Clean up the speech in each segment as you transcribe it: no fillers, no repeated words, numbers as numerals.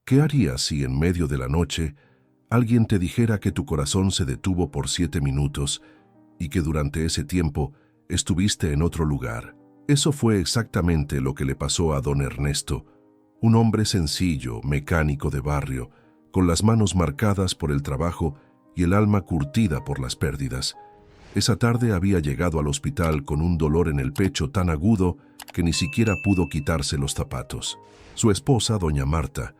¿Qué harías si en medio de la noche alguien te dijera que tu corazón se detuvo por 7 minutos y que durante ese tiempo estuviste en otro lugar? Eso fue exactamente lo que le pasó a don Ernesto, un hombre sencillo, mecánico de barrio, con las manos marcadas por el trabajo y el alma curtida por las pérdidas. Esa tarde había llegado al hospital con un dolor en el pecho tan agudo que ni siquiera pudo quitarse los zapatos. Su esposa, doña Marta,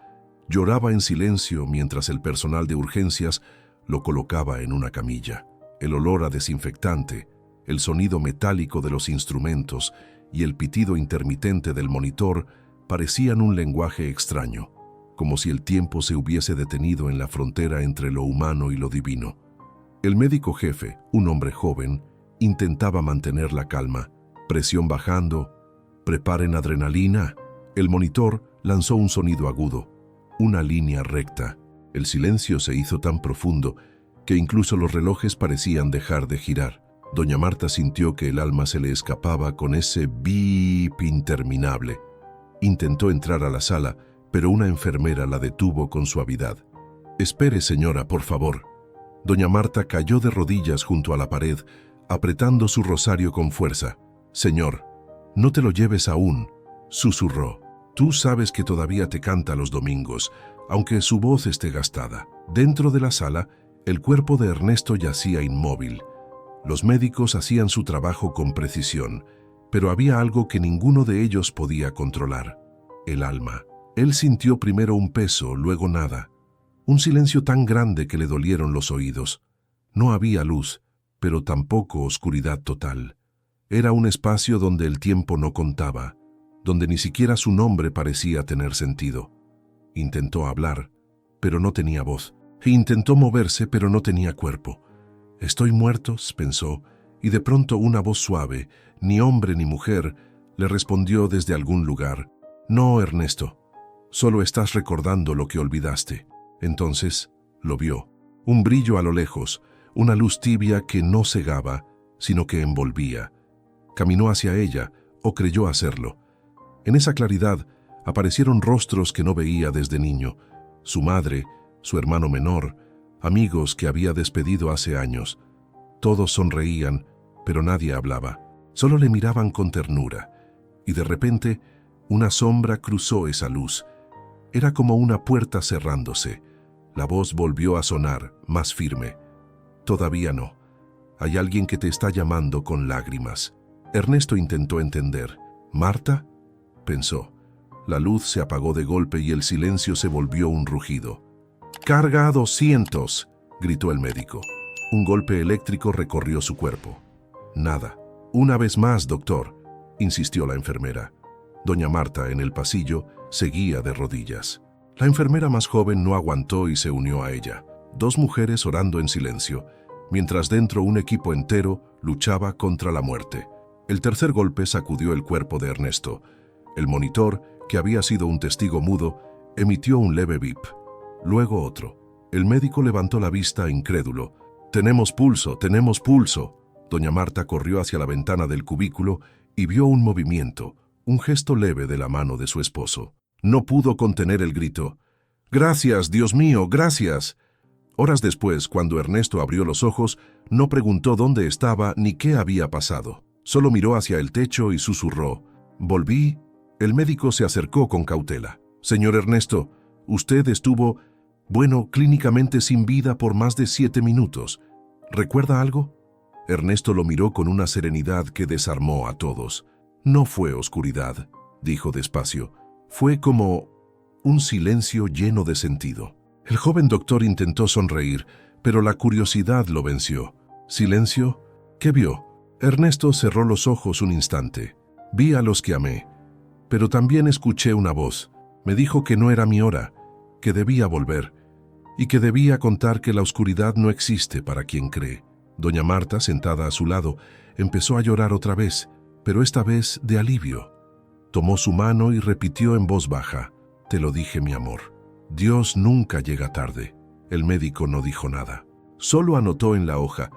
lloraba en silencio mientras el personal de urgencias lo colocaba en una camilla. El olor a desinfectante, el sonido metálico de los instrumentos y el pitido intermitente del monitor parecían un lenguaje extraño, como si el tiempo se hubiese detenido en la frontera entre lo humano y lo divino. El médico jefe, un hombre joven, intentaba mantener la calma. Presión bajando. Preparen adrenalina. El monitor lanzó un sonido agudo, una línea recta. El silencio se hizo tan profundo que incluso los relojes parecían dejar de girar. Doña Marta sintió que el alma se le escapaba con ese bip interminable. Intentó entrar a la sala, pero una enfermera la detuvo con suavidad. «Espere, señora, por favor». Doña Marta cayó de rodillas junto a la pared, apretando su rosario con fuerza. «Señor, no te lo lleves aún», susurró. «Tú sabes que todavía te canta los domingos, aunque su voz esté gastada». Dentro de la sala, el cuerpo de Ernesto yacía inmóvil. Los médicos hacían su trabajo con precisión, pero había algo que ninguno de ellos podía controlar: el alma. Él sintió primero un peso, luego nada. Un silencio tan grande que le dolieron los oídos. No había luz, pero tampoco oscuridad total. Era un espacio donde el tiempo no contaba, donde ni siquiera su nombre parecía tener sentido. Intentó hablar, pero no tenía voz. Intentó moverse, pero no tenía cuerpo. «Estoy muerto», pensó, y de pronto una voz suave, ni hombre ni mujer, le respondió desde algún lugar: «No, Ernesto, solo estás recordando lo que olvidaste». Entonces lo vio, un brillo a lo lejos, una luz tibia que no cegaba, sino que envolvía. Caminó hacia ella, o creyó hacerlo. En esa claridad aparecieron rostros que no veía desde niño: su madre, su hermano menor, amigos que había despedido hace años. Todos sonreían, pero nadie hablaba. Solo le miraban con ternura. Y de repente, una sombra cruzó esa luz. Era como una puerta cerrándose. La voz volvió a sonar, más firme. «Todavía no. Hay alguien que te está llamando con lágrimas». Ernesto intentó entender. «¿Marta?», pensó. La luz se apagó de golpe y el silencio se volvió un rugido. «Carga a 200», gritó el médico. Un golpe eléctrico recorrió su cuerpo. «Nada». «Una vez más, doctor», insistió la enfermera. Doña Marta, en el pasillo, seguía de rodillas. La enfermera más joven no aguantó y se unió a ella. 2 mujeres orando en silencio, mientras dentro un equipo entero luchaba contra la muerte. El tercer golpe sacudió el cuerpo de Ernesto. El monitor, que había sido un testigo mudo, emitió un leve bip. Luego otro. El médico levantó la vista incrédulo. «Tenemos pulso, tenemos pulso». Doña Marta corrió hacia la ventana del cubículo y vio un movimiento, un gesto leve de la mano de su esposo. No pudo contener el grito. «¡Gracias, Dios mío, gracias!». Horas después, cuando Ernesto abrió los ojos, no preguntó dónde estaba ni qué había pasado. Solo miró hacia el techo y susurró: «¿Volví?». El médico se acercó con cautela. «Señor Ernesto, usted estuvo, clínicamente sin vida por más de 7 minutos. ¿Recuerda algo?». Ernesto lo miró con una serenidad que desarmó a todos. «No fue oscuridad», dijo despacio. «Fue como un silencio lleno de sentido». El joven doctor intentó sonreír, pero la curiosidad lo venció. «¿Silencio? ¿Qué vio?». Ernesto cerró los ojos un instante. «Vi a los que amé, pero también escuché una voz. Me dijo que no era mi hora, que debía volver, y que debía contar que la oscuridad no existe para quien cree». Doña Marta, sentada a su lado, empezó a llorar otra vez, pero esta vez de alivio. Tomó su mano y repitió en voz baja: «Te lo dije, mi amor. Dios nunca llega tarde». El médico no dijo nada. Solo anotó en la hoja: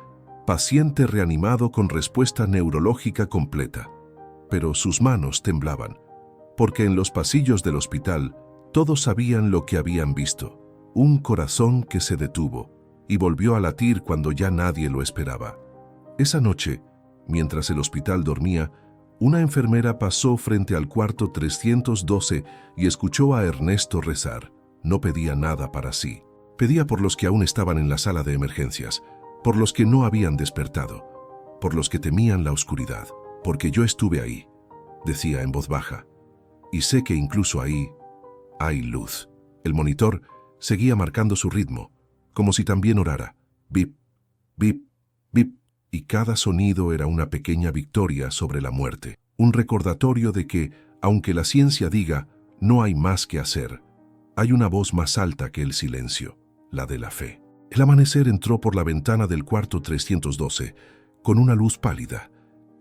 «Paciente reanimado con respuesta neurológica completa». Pero sus manos temblaban, porque en los pasillos del hospital Todos sabían lo que habían visto: un corazón que se detuvo y volvió a latir cuando ya nadie lo esperaba. Esa noche, mientras el hospital dormía, una enfermera pasó frente al cuarto 312 y escuchó a Ernesto rezar. No pedía nada para sí. Pedía por los que aún estaban en la sala de emergencias, por los que no habían despertado, por los que temían la oscuridad, porque yo estuve ahí, decía en voz baja, y sé que incluso ahí hay luz. El monitor seguía marcando su ritmo, como si también orara. Bip, bip, bip, y cada sonido era una pequeña victoria sobre la muerte, un recordatorio de que, aunque la ciencia diga no hay más que hacer, hay una voz más alta que el silencio, la de la fe. El amanecer entró por la ventana del cuarto 312, con una luz pálida,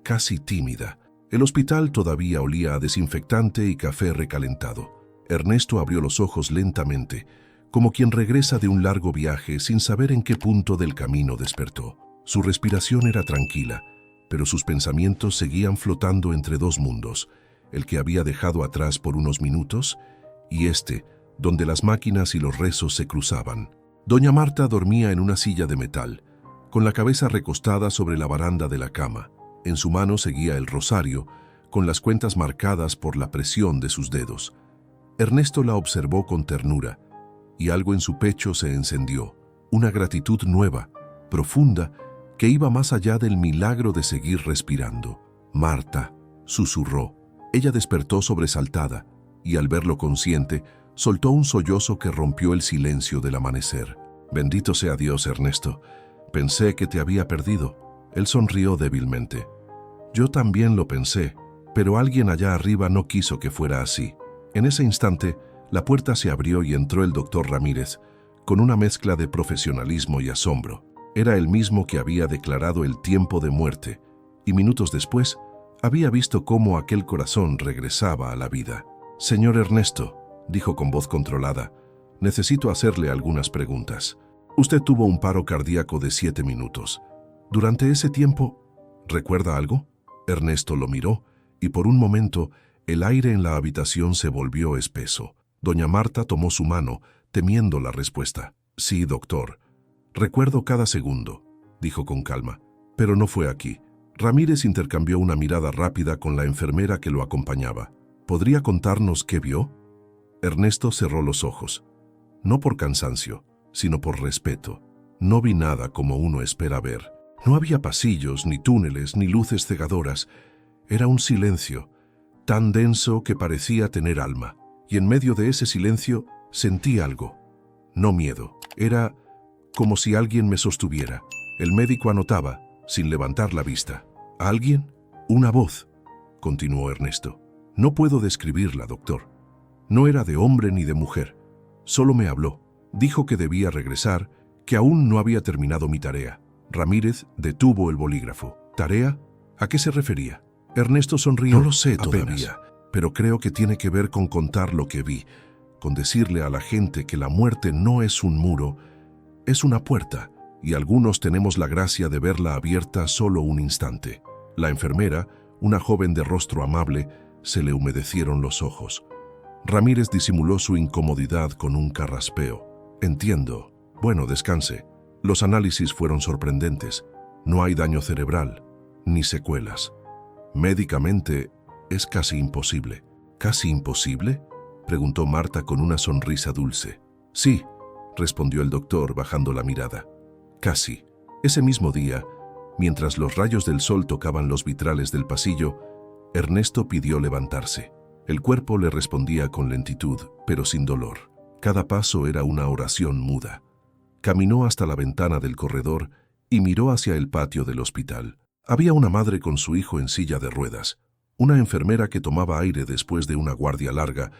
casi tímida. El hospital todavía olía a desinfectante y café recalentado. Ernesto abrió los ojos lentamente, como quien regresa de un largo viaje sin saber en qué punto del camino despertó. Su respiración era tranquila, pero sus pensamientos seguían flotando entre dos mundos, el que había dejado atrás por unos minutos y este, donde las máquinas y los rezos se cruzaban. Doña Marta dormía en una silla de metal, con la cabeza recostada sobre la baranda de la cama. En su mano seguía el rosario, con las cuentas marcadas por la presión de sus dedos. Ernesto la observó con ternura, y algo en su pecho se encendió, una gratitud nueva, profunda, que iba más allá del milagro de seguir respirando. «Marta», susurró. Ella despertó sobresaltada, y al verlo consciente, soltó un sollozo que rompió el silencio del amanecer. «Bendito sea Dios, Ernesto. Pensé que te había perdido». Él sonrió débilmente. «Yo también lo pensé, pero alguien allá arriba no quiso que fuera así». En ese instante, la puerta se abrió y entró el doctor Ramírez, con una mezcla de profesionalismo y asombro. Era el mismo que había declarado el tiempo de muerte, y minutos después había visto cómo aquel corazón regresaba a la vida. «Señor Ernesto», dijo con voz controlada, «necesito hacerle algunas preguntas. Usted tuvo un paro cardíaco de 7 minutos. Durante ese tiempo, ¿recuerda algo?» Ernesto lo miró, y por un momento el aire en la habitación se volvió espeso. Doña Marta tomó su mano, temiendo la respuesta. «Sí, doctor. Recuerdo cada segundo», dijo con calma, «pero no fue aquí». Ramírez intercambió una mirada rápida con la enfermera que lo acompañaba. «¿Podría contarnos qué vio?» Ernesto cerró los ojos. No por cansancio, sino por respeto. «No vi nada como uno espera ver. No había pasillos, ni túneles, ni luces cegadoras. Era un silencio, tan denso que parecía tener alma. Y en medio de ese silencio sentí algo. No miedo. Era como si alguien me sostuviera». El médico anotaba, sin levantar la vista. «¿Alguien? Una voz», continuó Ernesto. «No puedo describirla, doctor. No era de hombre ni de mujer. Solo me habló. Dijo que debía regresar, que aún no había terminado mi tarea». Ramírez detuvo el bolígrafo. «¿Tarea? ¿A qué se refería?» Ernesto sonrió. «No lo sé todavía, pero creo que tiene que ver con contar lo que vi, con decirle a la gente que la muerte no es un muro, es una puerta, y algunos tenemos la gracia de verla abierta solo un instante». La enfermera, una joven de rostro amable, se le humedecieron los ojos. Ramírez disimuló su incomodidad con un carraspeo. «Entiendo. Bueno, descanse. Los análisis fueron sorprendentes. No hay daño cerebral, ni secuelas. Médicamente, es casi imposible». «¿Casi imposible?», preguntó Marta con una sonrisa dulce. «Sí», respondió el doctor bajando la mirada. «Casi». Ese mismo día, mientras los rayos del sol tocaban los vitrales del pasillo, Ernesto pidió levantarse. El cuerpo le respondía con lentitud, pero sin dolor. Cada paso era una oración muda. Caminó hasta la ventana del corredor y miró hacia el patio del hospital. Había una madre con su hijo en silla de ruedas, una enfermera que tomaba aire después de una guardia larga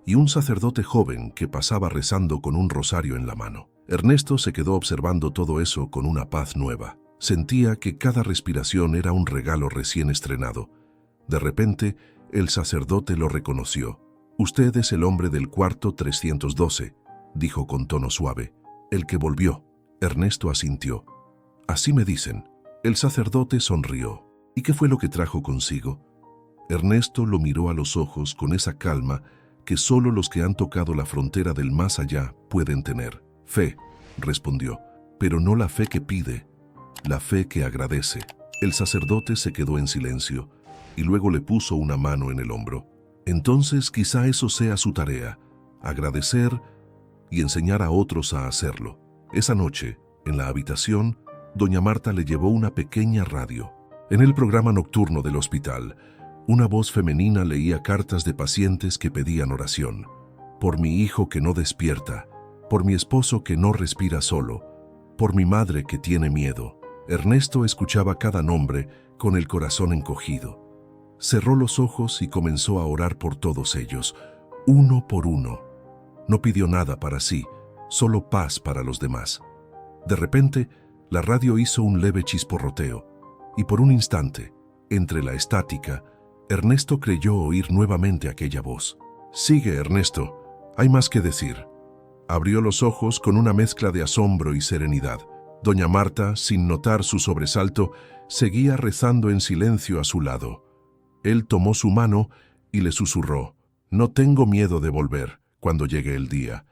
y un sacerdote joven que pasaba rezando con un rosario en la mano. Ernesto se quedó observando todo eso con una paz nueva. Sentía que cada respiración era un regalo recién estrenado. De repente, el sacerdote lo reconoció. «Usted es el hombre del cuarto 312», dijo con tono suave. «El que volvió». Ernesto asintió. «Así me dicen». El sacerdote sonrió. «¿Y qué fue lo que trajo consigo?». Ernesto lo miró a los ojos con esa calma que solo los que han tocado la frontera del más allá pueden tener. Fe, respondió, pero no la fe que pide, la fe que agradece. El sacerdote se quedó en silencio y luego le puso una mano en el hombro. Entonces quizá eso sea su tarea, agradecer y enseñar a otros a hacerlo. Esa noche, en la habitación, doña Marta le llevó una pequeña radio. En el programa nocturno del hospital, una voz femenina leía cartas de pacientes que pedían oración. Por mi hijo que no despierta, por mi esposo que no respira solo, por mi madre que tiene miedo. Ernesto escuchaba cada nombre con el corazón encogido. Cerró los ojos y comenzó a orar por todos ellos, uno por uno. No pidió nada para sí, solo paz para los demás. De repente, la radio hizo un leve chisporroteo, y por un instante, entre la estática, Ernesto creyó oír nuevamente aquella voz. «Sigue, Ernesto, hay más que decir». Abrió los ojos con una mezcla de asombro y serenidad. Doña Marta, sin notar su sobresalto, seguía rezando en silencio a su lado. Él tomó su mano y le susurró: «No tengo miedo de volver cuando llegue el día,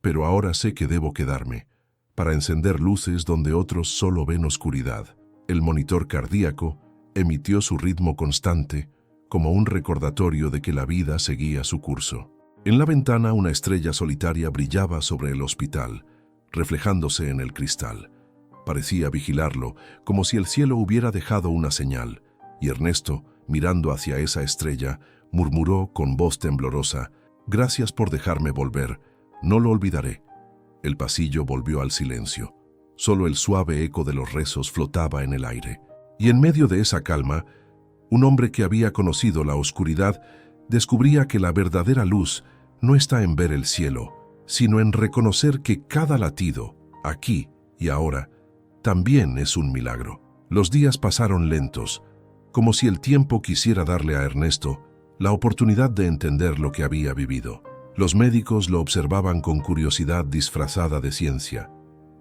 pero ahora sé que debo quedarme, para encender luces donde otros solo ven oscuridad». El monitor cardíaco emitió su ritmo constante, como un recordatorio de que la vida seguía su curso. En la ventana una estrella solitaria brillaba sobre el hospital, reflejándose en el cristal. Parecía vigilarlo, como si el cielo hubiera dejado una señal, y Ernesto, mirando hacia esa estrella, murmuró con voz temblorosa: «Gracias por dejarme volver, no lo olvidaré». El pasillo volvió al silencio. Solo el suave eco de los rezos flotaba en el aire. Y en medio de esa calma, un hombre que había conocido la oscuridad descubría que la verdadera luz no está en ver el cielo, sino en reconocer que cada latido, aquí y ahora, también es un milagro. Los días pasaron lentos, como si el tiempo quisiera darle a Ernesto la oportunidad de entender lo que había vivido. Los médicos lo observaban con curiosidad disfrazada de ciencia.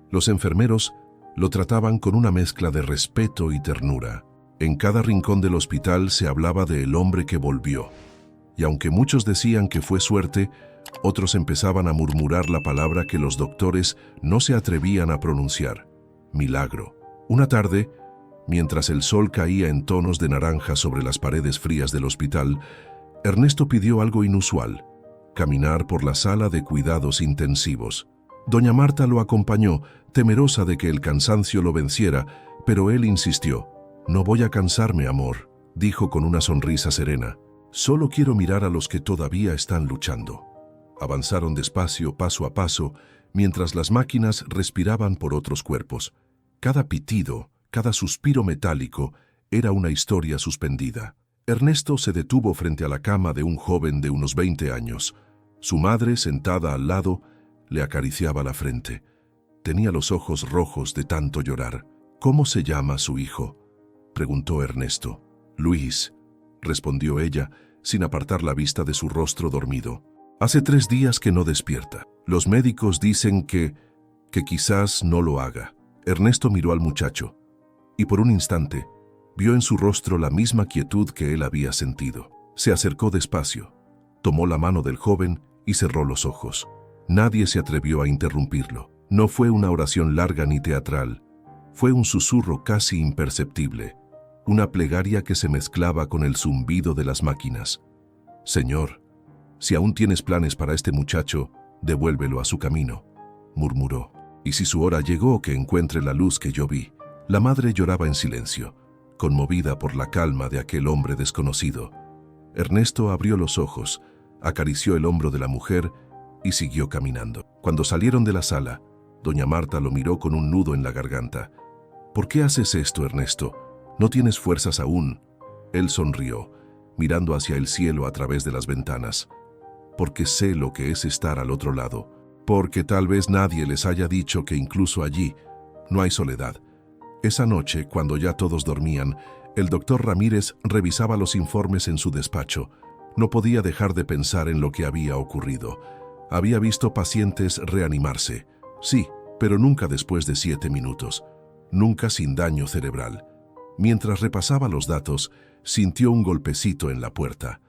Los enfermeros lo trataban con una mezcla de respeto y ternura. En cada rincón del hospital se hablaba de el hombre que volvió. Y aunque muchos decían que fue suerte, otros empezaban a murmurar la palabra que los doctores no se atrevían a pronunciar: milagro. Una tarde, mientras el sol caía en tonos de naranja sobre las paredes frías del hospital, Ernesto pidió algo inusual: caminar por la sala de cuidados intensivos. Doña Marta lo acompañó, temerosa de que el cansancio lo venciera, pero él insistió. «No voy a cansarme, amor», dijo con una sonrisa serena. «Solo quiero mirar a los que todavía están luchando». Avanzaron despacio, paso a paso, mientras las máquinas respiraban por otros cuerpos. Cada pitido, cada suspiro metálico, era una historia suspendida. Ernesto se detuvo frente a la cama de un joven de unos 20 años. Su madre, sentada al lado, le acariciaba la frente. Tenía los ojos rojos de tanto llorar. «¿Cómo se llama su hijo?», preguntó Ernesto. «Luis», respondió ella, sin apartar la vista de su rostro dormido. «Hace 3 días que no despierta. Los médicos dicen que quizás no lo haga». Ernesto miró al muchacho, y por un instante vio en su rostro la misma quietud que él había sentido. Se acercó despacio, tomó la mano del joven y cerró los ojos. Nadie se atrevió a interrumpirlo. No fue una oración larga ni teatral. Fue un susurro casi imperceptible, una plegaria que se mezclaba con el zumbido de las máquinas. «Señor, si aún tienes planes para este muchacho, devuélvelo a su camino», murmuró. «Y si su hora llegó, que encuentre la luz que yo vi». La madre lloraba en silencio, conmovida por la calma de aquel hombre desconocido. Ernesto abrió los ojos, acarició el hombro de la mujer y siguió caminando. Cuando salieron de la sala, doña Marta lo miró con un nudo en la garganta. «¿Por qué haces esto, Ernesto? ¿No tienes fuerzas aún?». Él sonrió, mirando hacia el cielo a través de las ventanas. «Porque sé lo que es estar al otro lado. Porque tal vez nadie les haya dicho que incluso allí no hay soledad». Esa noche, cuando ya todos dormían, el doctor Ramírez revisaba los informes en su despacho. No podía dejar de pensar en lo que había ocurrido. Había visto pacientes reanimarse. Sí, pero nunca después de 7 minutos. Nunca sin daño cerebral. Mientras repasaba los datos, sintió un golpecito en la puerta.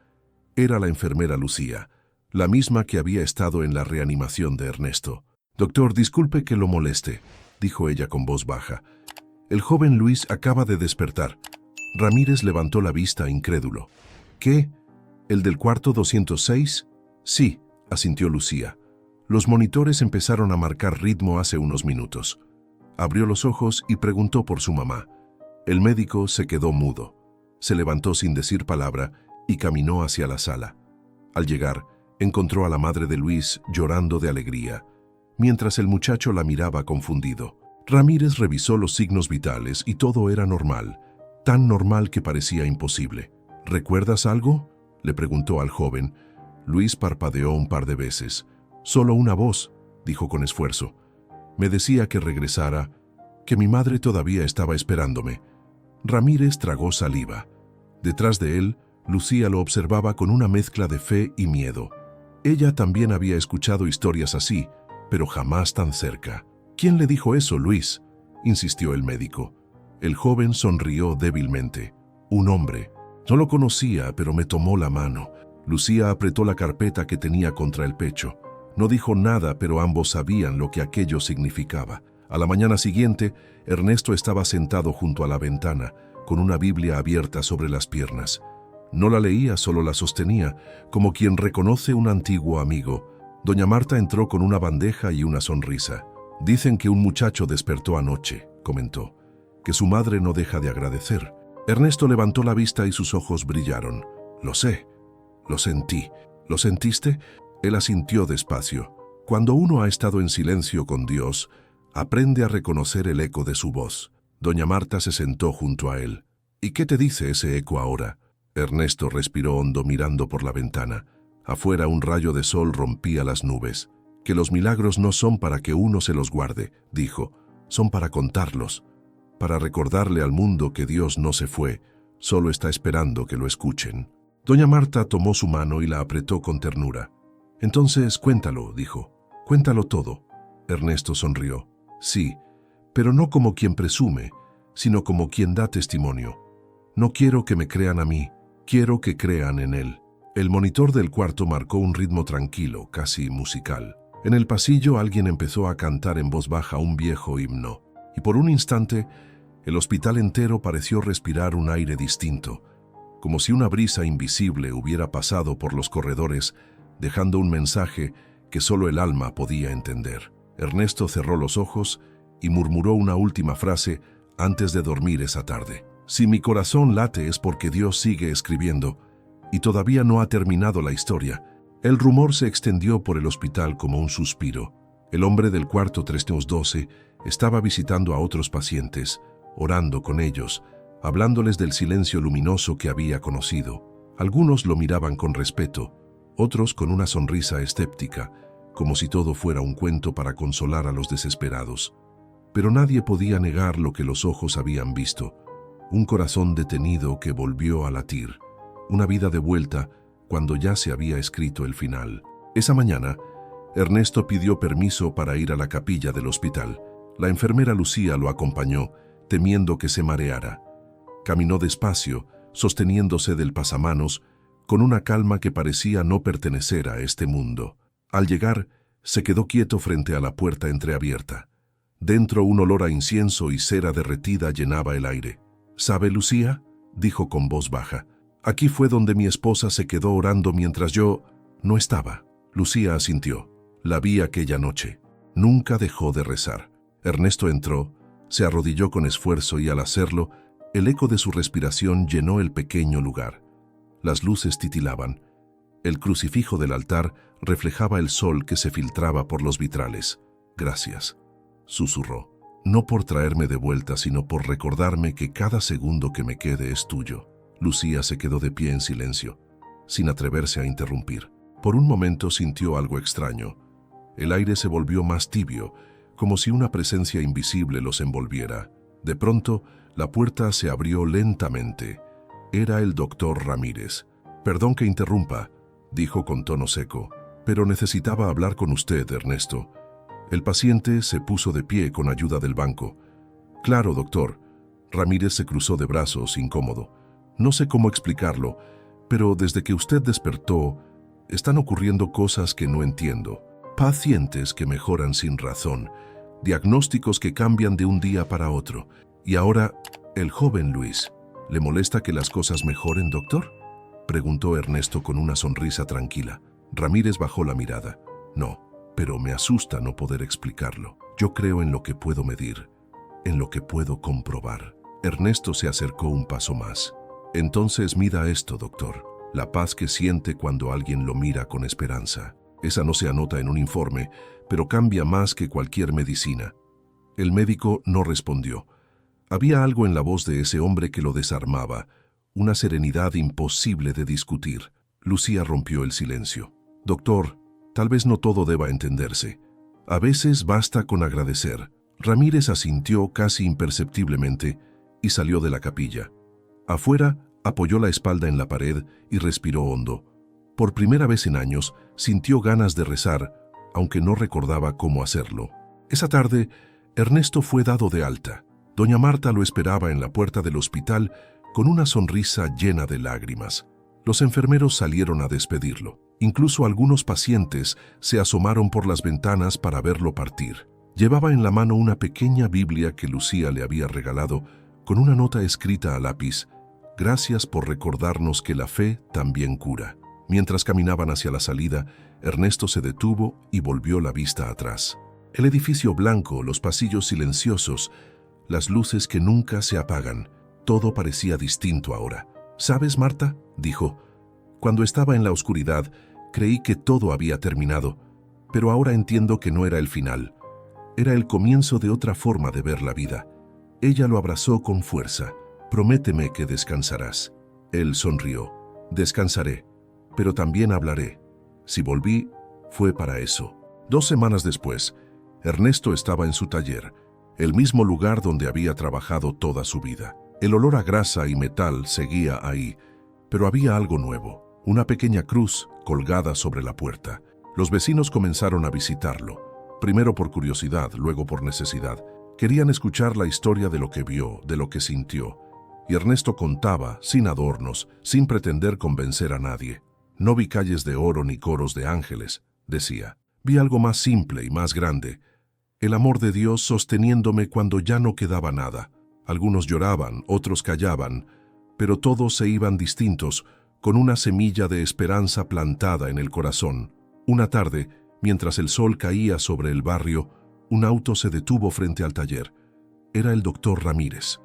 Era la enfermera Lucía. la misma que había estado en la reanimación de Ernesto. «Doctor, disculpe que lo moleste», dijo ella con voz baja. «El joven Luis acaba de despertar». Ramírez levantó la vista incrédulo. «¿Qué? ¿El del cuarto 206? Sí», asintió Lucía. «Los monitores empezaron a marcar ritmo hace unos minutos». Abrió los ojos y preguntó por su mamá. El médico se quedó mudo. Se levantó sin decir palabra y caminó hacia la sala. Al llegar, encontró a la madre de Luis llorando de alegría, mientras el muchacho la miraba confundido. Ramírez revisó los signos vitales y todo era normal, tan normal que parecía imposible. «¿Recuerdas algo?», le preguntó al joven. Luis parpadeó un par de veces. «Solo una voz», dijo con esfuerzo. «Me decía que regresara, que mi madre todavía estaba esperándome». Ramírez tragó saliva. Detrás de él, Lucía lo observaba con una mezcla de fe y miedo. Ella también había escuchado historias así, pero jamás tan cerca. «¿Quién le dijo eso, Luis?», insistió el médico. El joven sonrió débilmente. «Un hombre. No lo conocía, pero me tomó la mano». Lucía apretó la carpeta que tenía contra el pecho. No dijo nada, pero ambos sabían lo que aquello significaba. A la mañana siguiente, Ernesto estaba sentado junto a la ventana, con una Biblia abierta sobre las piernas. No la leía, solo la sostenía, como quien reconoce un antiguo amigo. Doña Marta entró con una bandeja y una sonrisa. «Dicen que un muchacho despertó anoche», comentó, «que su madre no deja de agradecer». Ernesto levantó la vista y sus ojos brillaron. «Lo sé, lo sentí». «¿Lo sentiste?», él asintió despacio. Cuando uno ha estado en silencio con Dios, aprende a reconocer el eco de su voz. Doña Marta se sentó junto a él. «¿Y qué te dice ese eco ahora?». Ernesto respiró hondo mirando por la ventana. Afuera un rayo de sol rompía las nubes. «Que los milagros no son para que uno se los guarde», dijo. «Son para contarlos, para recordarle al mundo que Dios no se fue, solo está esperando que lo escuchen». Doña Marta tomó su mano y la apretó con ternura. «Entonces cuéntalo», dijo. «Cuéntalo todo». Ernesto sonrió. «Sí, pero no como quien presume, sino como quien da testimonio. No quiero que me crean a mí, quiero que crean en él». El monitor del cuarto marcó un ritmo tranquilo, casi musical. En el pasillo alguien empezó a cantar en voz baja un viejo himno, y por un instante el hospital entero pareció respirar un aire distinto, como si una brisa invisible hubiera pasado por los corredores, dejando un mensaje que solo el alma podía entender. Ernesto cerró los ojos y murmuró una última frase antes de dormir esa tarde. «Si mi corazón late es porque Dios sigue escribiendo, y todavía no ha terminado la historia». El rumor se extendió por el hospital como un suspiro. El hombre del cuarto 312 estaba visitando a otros pacientes, orando con ellos, hablándoles del silencio luminoso que había conocido. Algunos lo miraban con respeto, otros con una sonrisa escéptica, como si todo fuera un cuento para consolar a los desesperados. Pero nadie podía negar lo que los ojos habían visto: un corazón detenido que volvió a latir, una vida de vuelta cuando ya se había escrito el final. Esa mañana, Ernesto pidió permiso para ir a la capilla del hospital. La enfermera Lucía lo acompañó, temiendo que se mareara. Caminó despacio, sosteniéndose del pasamanos, con una calma que parecía no pertenecer a este mundo. Al llegar, se quedó quieto frente a la puerta entreabierta. Dentro un olor a incienso y cera derretida llenaba el aire. «¿Sabe, Lucía?», dijo con voz baja. «Aquí fue donde mi esposa se quedó orando mientras yo no estaba». Lucía asintió. «La vi aquella noche. Nunca dejó de rezar». Ernesto entró, se arrodilló con esfuerzo y al hacerlo, el eco de su respiración llenó el pequeño lugar. Las luces titilaban. El crucifijo del altar reflejaba el sol que se filtraba por los vitrales. «Gracias», susurró. «No por traerme de vuelta, sino por recordarme que cada segundo que me quede es tuyo». Lucía se quedó de pie en silencio, sin atreverse a interrumpir. Por un momento sintió algo extraño. El aire se volvió más tibio, como si una presencia invisible los envolviera. De pronto, la puerta se abrió lentamente. Era el doctor Ramírez. «Perdón que interrumpa», dijo con tono seco, «pero necesitaba hablar con usted, Ernesto». El paciente se puso de pie con ayuda del banco. «Claro, doctor». Ramírez se cruzó de brazos, incómodo. «No sé cómo explicarlo, pero desde que usted despertó, Están ocurriendo cosas que no entiendo. Pacientes que mejoran sin razón. Diagnósticos que cambian de un día para otro. Y ahora, el joven Luis. ¿Le molesta que las cosas mejoren, doctor?, preguntó Ernesto con una sonrisa tranquila. Ramírez bajó la mirada. No, pero me asusta no poder explicarlo. Yo creo en lo que puedo medir, en lo que puedo comprobar. Ernesto se acercó un paso más. Entonces mida esto, doctor. La paz que siente cuando alguien lo mira con esperanza. Esa no se anota en un informe, pero cambia más que cualquier medicina. El médico no respondió. Había algo en la voz de ese hombre que lo desarmaba, una serenidad imposible de discutir. Lucía rompió el silencio. Doctor, tal vez no todo deba entenderse. A veces basta con agradecer. Ramírez asintió casi imperceptiblemente y salió de la capilla. Afuera, apoyó la espalda en la pared y respiró hondo. Por primera vez en años, sintió ganas de rezar, aunque no recordaba cómo hacerlo. Esa tarde, Ernesto fue dado de alta. Doña Marta lo esperaba en la puerta del hospital con una sonrisa llena de lágrimas. Los enfermeros salieron a despedirlo. Incluso algunos pacientes se asomaron por las ventanas para verlo partir. Llevaba en la mano una pequeña Biblia que Lucía le había regalado con una nota escrita a lápiz. Gracias por recordarnos que la fe también cura. Mientras caminaban hacia la salida, Ernesto se detuvo y volvió la vista atrás. El edificio blanco, los pasillos silenciosos, las luces que nunca se apagan. Todo parecía distinto ahora. ¿Sabes, Marta?, dijo. Cuando estaba en la oscuridad, creí que todo había terminado, pero ahora entiendo que no era el final. Era el comienzo de otra forma de ver la vida. Ella lo abrazó con fuerza. Prométeme que descansarás. Él sonrió. Descansaré, pero también hablaré. Si volví, fue para eso. 2 semanas después, Ernesto estaba en su taller, el mismo lugar donde había trabajado toda su vida. El olor a grasa y metal seguía ahí, pero había algo nuevo, una pequeña cruz colgada sobre la puerta. Los vecinos comenzaron a visitarlo, primero por curiosidad, luego por necesidad. Querían escuchar la historia de lo que vio, de lo que sintió. Y Ernesto contaba, sin adornos, sin pretender convencer a nadie. No vi calles de oro ni coros de ángeles, decía. Vi algo más simple y más grande. El amor de Dios sosteniéndome cuando ya no quedaba nada. Algunos lloraban, otros callaban, pero todos se iban distintos, con una semilla de esperanza plantada en el corazón. Una tarde, mientras el sol caía sobre el barrio, un auto se detuvo frente al taller. Era el doctor Ramírez.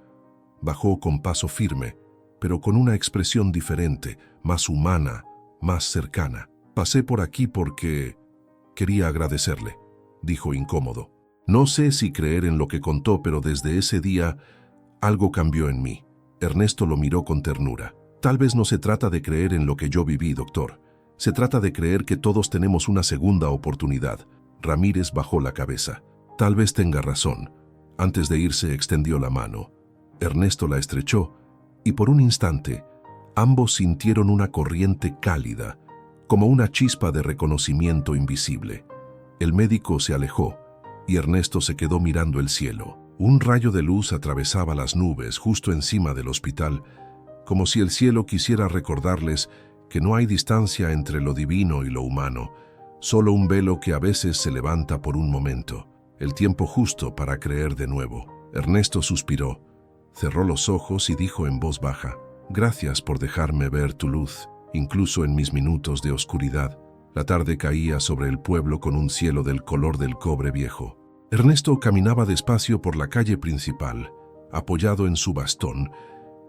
Bajó con paso firme, pero con una expresión diferente, más humana, más cercana. Pasé por aquí porque quería agradecerle, dijo incómodo. No sé si creer en lo que contó, pero desde ese día algo cambió en mí. Ernesto lo miró con ternura. Tal vez no se trata de creer en lo que yo viví, doctor. Se trata de creer que todos tenemos una segunda oportunidad. Ramírez bajó la cabeza. Tal vez tenga razón. Antes de irse extendió la mano. Ernesto la estrechó y por un instante ambos sintieron una corriente cálida, como una chispa de reconocimiento invisible. El médico se alejó y Ernesto se quedó mirando el cielo. Un rayo de luz atravesaba las nubes justo encima del hospital, como si el cielo quisiera recordarles que no hay distancia entre lo divino y lo humano, solo un velo que a veces se levanta por un momento, el tiempo justo para creer de nuevo. Ernesto suspiró, cerró los ojos y dijo en voz baja: «Gracias por dejarme ver tu luz, incluso en mis minutos de oscuridad». La tarde caía sobre el pueblo con un cielo del color del cobre viejo. Ernesto caminaba despacio por la calle principal, apoyado en su bastón,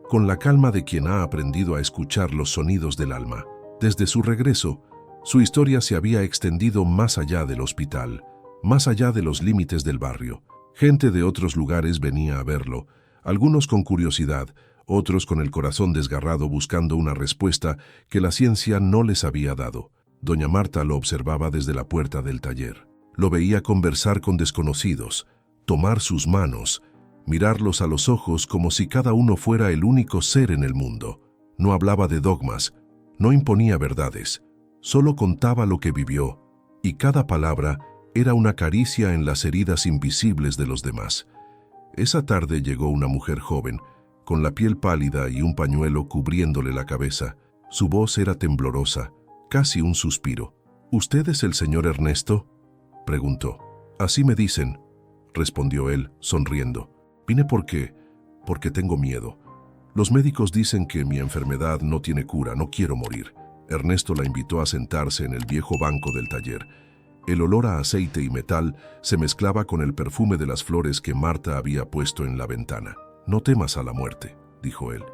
con la calma de quien ha aprendido a escuchar los sonidos del alma. Desde su regreso, su historia se había extendido más allá del hospital, más allá de los límites del barrio. Gente de otros lugares venía a verlo, algunos con curiosidad, otros con el corazón desgarrado buscando una respuesta que la ciencia no les había dado. Doña Marta lo observaba desde la puerta del taller. Lo veía conversar con desconocidos, tomar sus manos, mirarlos a los ojos como si cada uno fuera el único ser en el mundo. No hablaba de dogmas, no imponía verdades, solo contaba lo que vivió, y cada palabra era una caricia en las heridas invisibles de los demás. Esa tarde llegó una mujer joven, con la piel pálida y un pañuelo cubriéndole la cabeza. Su voz era temblorosa, casi un suspiro. ¿Usted es el señor Ernesto?, preguntó. Así me dicen, respondió él, sonriendo. Vine porque tengo miedo. Los médicos dicen que mi enfermedad no tiene cura, no quiero morir. Ernesto la invitó a sentarse en el viejo banco del taller. El olor a aceite y metal se mezclaba con el perfume de las flores que Marta había puesto en la ventana. No temas a la muerte, dijo él.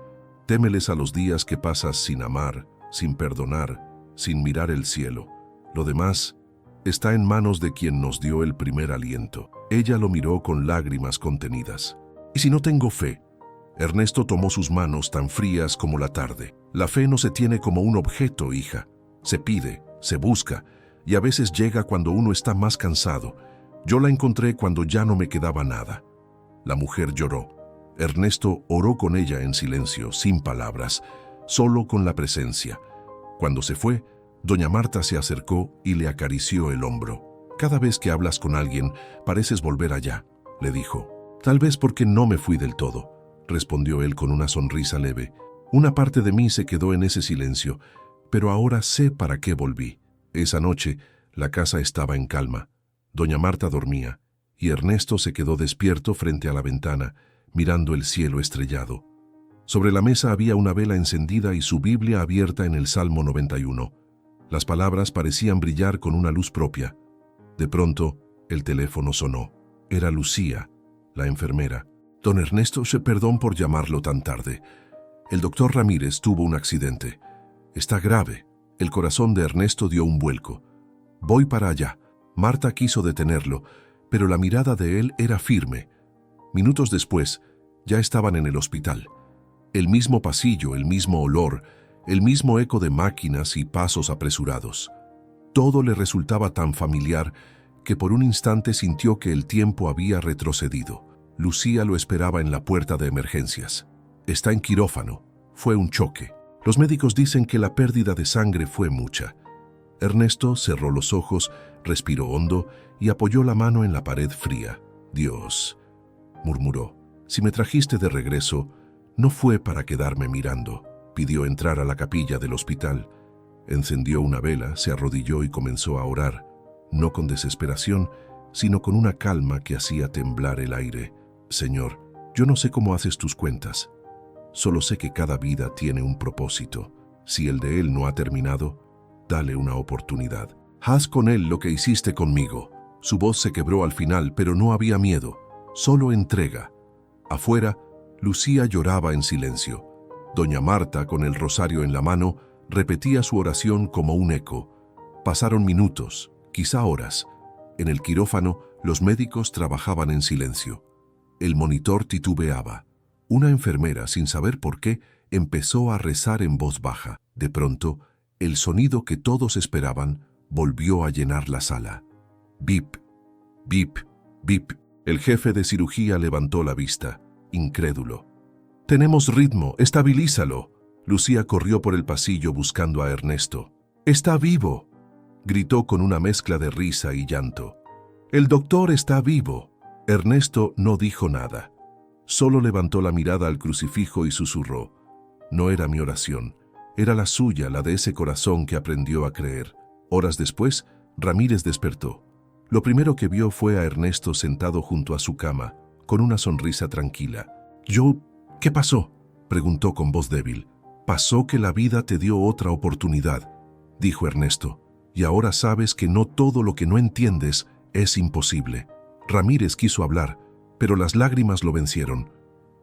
Témeles a los días que pasas sin amar, sin perdonar, sin mirar el cielo. Lo demás está en manos de quien nos dio el primer aliento. Ella lo miró con lágrimas contenidas. ¿Y si no tengo fe? Ernesto tomó sus manos tan frías como la tarde. La fe no se tiene como un objeto, hija. Se pide, se busca, y a veces llega cuando uno está más cansado. Yo la encontré cuando ya no me quedaba nada. La mujer lloró. Ernesto oró con ella en silencio, sin palabras, solo con la presencia. Cuando se fue, doña Marta se acercó y le acarició el hombro. Cada vez que hablas con alguien, pareces volver allá, le dijo. Tal vez porque no me fui del todo, respondió él con una sonrisa leve. Una parte de mí se quedó en ese silencio, pero ahora sé para qué volví. Esa noche, la casa estaba en calma. Doña Marta dormía, y Ernesto se quedó despierto frente a la ventana, mirando el cielo estrellado. Sobre la mesa había una vela encendida y su Biblia abierta en el Salmo 91. Las palabras parecían brillar con una luz propia. De pronto, el teléfono sonó. Era Lucía, la enfermera. Don Ernesto, perdón por llamarlo tan tarde. El doctor Ramírez tuvo un accidente. Está grave. El corazón de Ernesto dio un vuelco. Voy para allá. Marta quiso detenerlo, pero la mirada de él era firme. Minutos después, ya estaban en el hospital. El mismo pasillo, el mismo olor, el mismo eco de máquinas y pasos apresurados. Todo le resultaba tan familiar que por un instante sintió que el tiempo había retrocedido. Lucía lo esperaba en la puerta de emergencias. Está en quirófano. Fue un choque. Los médicos dicen que la pérdida de sangre fue mucha. Ernesto cerró los ojos, respiró hondo y apoyó la mano en la pared fría. Dios, murmuró, si me trajiste de regreso, no fue para quedarme mirando. Pidió entrar a la capilla del hospital. Encendió una vela, se arrodilló y comenzó a orar, no con desesperación, sino con una calma que hacía temblar el aire. Señor, yo no sé cómo haces tus cuentas. Solo sé que cada vida tiene un propósito. Si el de él no ha terminado, dale una oportunidad. Haz con él lo que hiciste conmigo. Su voz se quebró al final, pero no había miedo, solo entrega. Afuera, Lucía lloraba en silencio. Doña Marta, con el rosario en la mano, repetía su oración como un eco. Pasaron minutos, quizá horas. En el quirófano, los médicos trabajaban en silencio. El monitor titubeaba. Una enfermera, sin saber por qué, empezó a rezar en voz baja. De pronto, el sonido que todos esperaban volvió a llenar la sala. Bip, bip, bip. El jefe de cirugía levantó la vista, incrédulo. «Tenemos ritmo, estabilízalo». Lucía corrió por el pasillo buscando a Ernesto. «¡Está vivo!», gritó con una mezcla de risa y llanto. «El doctor está vivo». Ernesto no dijo nada. Solo levantó la mirada al crucifijo y susurró. No era mi oración, era la suya, la de ese corazón que aprendió a creer. Horas después, Ramírez despertó. Lo primero que vio fue a Ernesto sentado junto a su cama, con una sonrisa tranquila. «¿Qué pasó?», preguntó con voz débil. «Pasó que la vida te dio otra oportunidad», dijo Ernesto, «y ahora sabes que no todo lo que no entiendes es imposible». Ramírez quiso hablar, pero las lágrimas lo vencieron.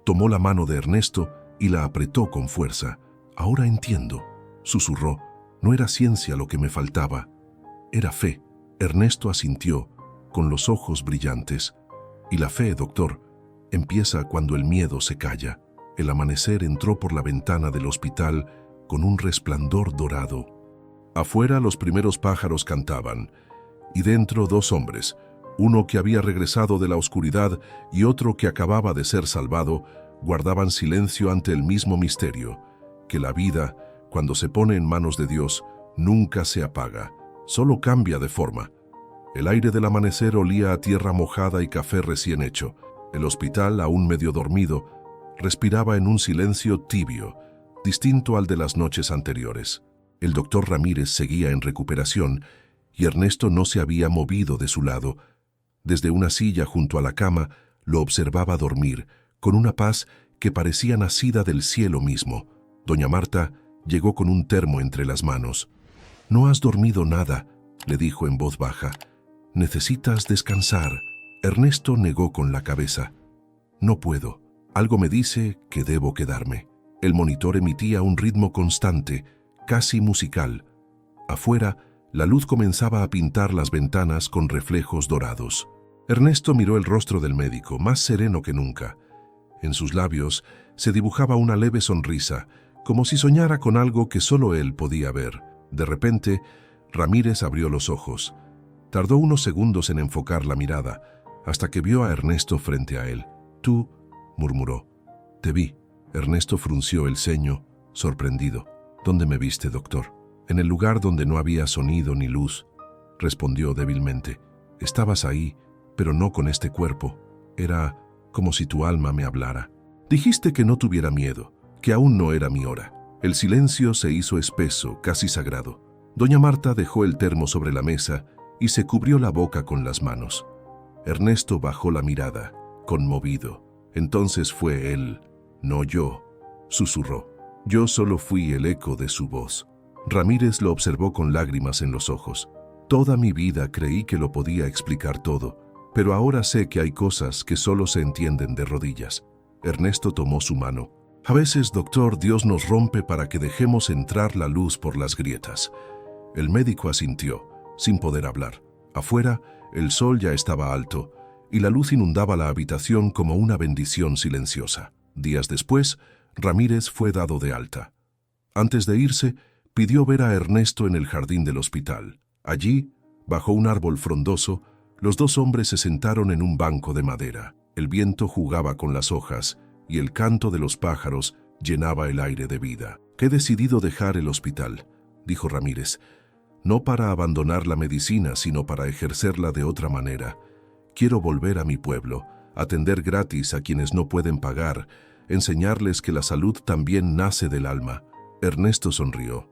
Tomó la mano de Ernesto y la apretó con fuerza. «Ahora entiendo», susurró. «No era ciencia lo que me faltaba, era fe». Ernesto asintió, con los ojos brillantes. «Y la fe, doctor, empieza cuando el miedo se calla». El amanecer entró por la ventana del hospital con un resplandor dorado. Afuera los primeros pájaros cantaban, y dentro dos hombres, uno que había regresado de la oscuridad y otro que acababa de ser salvado, guardaban silencio ante el mismo misterio, que la vida, cuando se pone en manos de Dios, nunca se apaga, solo cambia de forma. El aire del amanecer olía a tierra mojada y café recién hecho. El hospital, aún medio dormido, respiraba en un silencio tibio, distinto al de las noches anteriores. El doctor Ramírez seguía en recuperación y Ernesto no se había movido de su lado. Desde una silla junto a la cama lo observaba dormir, con una paz que parecía nacida del cielo mismo. Doña Marta llegó con un termo entre las manos. «No has dormido nada», le dijo en voz baja. «Necesitas descansar». Ernesto negó con la cabeza. «No puedo. Algo me dice que debo quedarme». El monitor emitía un ritmo constante, casi musical. Afuera, la luz comenzaba a pintar las ventanas con reflejos dorados. Ernesto miró el rostro del médico, más sereno que nunca. En sus labios se dibujaba una leve sonrisa, como si soñara con algo que solo él podía ver. De repente, Ramírez abrió los ojos. Tardó unos segundos en enfocar la mirada, hasta que vio a Ernesto frente a él. «Tú», murmuró. «Te vi». Ernesto frunció el ceño, sorprendido. «¿Dónde me viste, doctor?» «En el lugar donde no había sonido ni luz», respondió débilmente. «Estabas ahí, pero no con este cuerpo. Era como si tu alma me hablara. Dijiste que no tuviera miedo, que aún no era mi hora». El silencio se hizo espeso, casi sagrado. Doña Marta dejó el termo sobre la mesa y se cubrió la boca con las manos. Ernesto bajó la mirada, conmovido. «Entonces fue él, no yo», susurró. «Yo solo fui el eco de su voz». Ramírez lo observó con lágrimas en los ojos. «Toda mi vida creí que lo podía explicar todo, pero ahora sé que hay cosas que solo se entienden de rodillas». Ernesto tomó su mano. «A veces, doctor, Dios nos rompe para que dejemos entrar la luz por las grietas». El médico asintió, sin poder hablar. Afuera, el sol ya estaba alto, y la luz inundaba la habitación como una bendición silenciosa. Días después, Ramírez fue dado de alta. Antes de irse, pidió ver a Ernesto en el jardín del hospital. Allí, bajo un árbol frondoso, los dos hombres se sentaron en un banco de madera. El viento jugaba con las hojas y el canto de los pájaros llenaba el aire de vida. «He decidido dejar el hospital», dijo Ramírez, «no para abandonar la medicina, sino para ejercerla de otra manera. Quiero volver a mi pueblo, atender gratis a quienes no pueden pagar, enseñarles que la salud también nace del alma». Ernesto sonrió.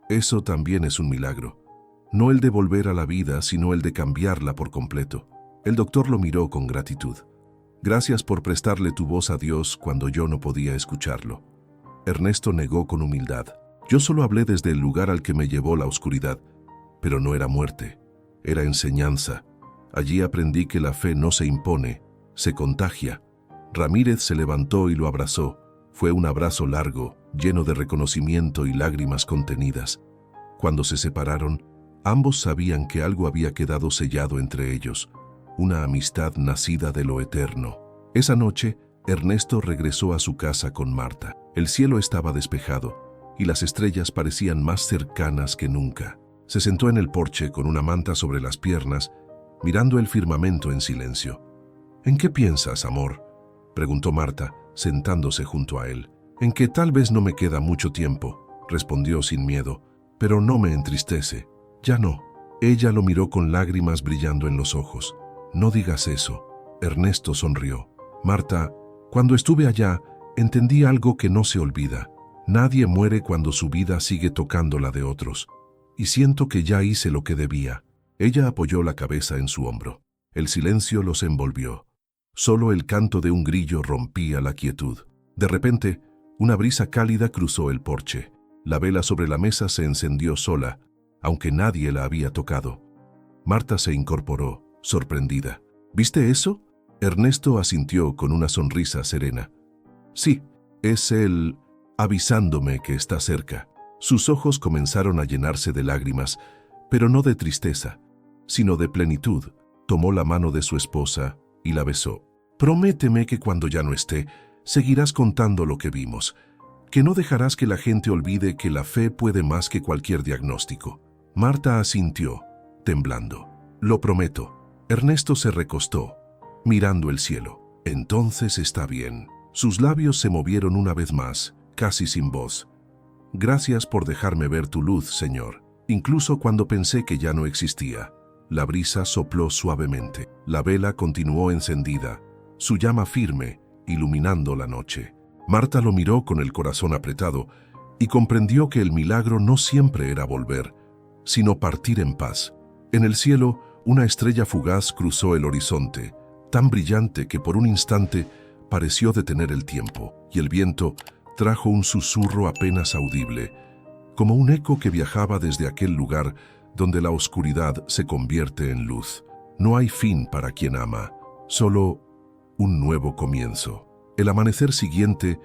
«Eso también es un milagro. No el de volver a la vida, sino el de cambiarla por completo». El doctor lo miró con gratitud. «Gracias por prestarle tu voz a Dios cuando yo no podía escucharlo». Ernesto negó con humildad. «Yo solo hablé desde el lugar al que me llevó la oscuridad, pero no era muerte, era enseñanza. Allí aprendí que la fe no se impone, se contagia». Ramírez se levantó y lo abrazó. Fue un abrazo largo, lleno de reconocimiento y lágrimas contenidas. Cuando se separaron, ambos sabían que algo había quedado sellado entre ellos, una amistad nacida de lo eterno. Esa noche, Ernesto regresó a su casa con Marta. El cielo estaba despejado y las estrellas parecían más cercanas que nunca. Se sentó en el porche con una manta sobre las piernas, mirando el firmamento en silencio. «¿En qué piensas, amor?», preguntó Marta, sentándose junto a él. «En que tal vez no me queda mucho tiempo», respondió sin miedo, «pero no me entristece». «Ya no». Ella lo miró con lágrimas brillando en los ojos. «No digas eso». Ernesto sonrió. «Marta, cuando estuve allá, entendí algo que no se olvida. Nadie muere cuando su vida sigue tocando la de otros. Y siento que ya hice lo que debía». Ella apoyó la cabeza en su hombro. El silencio los envolvió. Solo el canto de un grillo rompía la quietud. De repente, una brisa cálida cruzó el porche. La vela sobre la mesa se encendió sola, aunque nadie la había tocado. Marta se incorporó, sorprendida. «¿Viste eso?». Ernesto asintió con una sonrisa serena. «Sí, es él avisándome que está cerca». Sus ojos comenzaron a llenarse de lágrimas, pero no de tristeza, sino de plenitud. Tomó la mano de su esposa y la besó. «Prométeme que cuando ya no esté, seguirás contando lo que vimos, que no dejarás que la gente olvide que la fe puede más que cualquier diagnóstico». Marta asintió, temblando. «Lo prometo». Ernesto se recostó, mirando el cielo. «Entonces está bien». Sus labios se movieron una vez más, casi sin voz. «Gracias por dejarme ver tu luz, Señor, incluso cuando pensé que ya no existía». La brisa sopló suavemente. La vela continuó encendida, su llama firme, iluminando la noche. Marta lo miró con el corazón apretado, y comprendió que el milagro no siempre era volver, sino partir en paz. En el cielo, una estrella fugaz cruzó el horizonte, tan brillante que por un instante pareció detener el tiempo, y el viento trajo un susurro apenas audible, como un eco que viajaba desde aquel lugar donde la oscuridad se convierte en luz. No hay fin para quien ama, solo un nuevo comienzo. El amanecer siguiente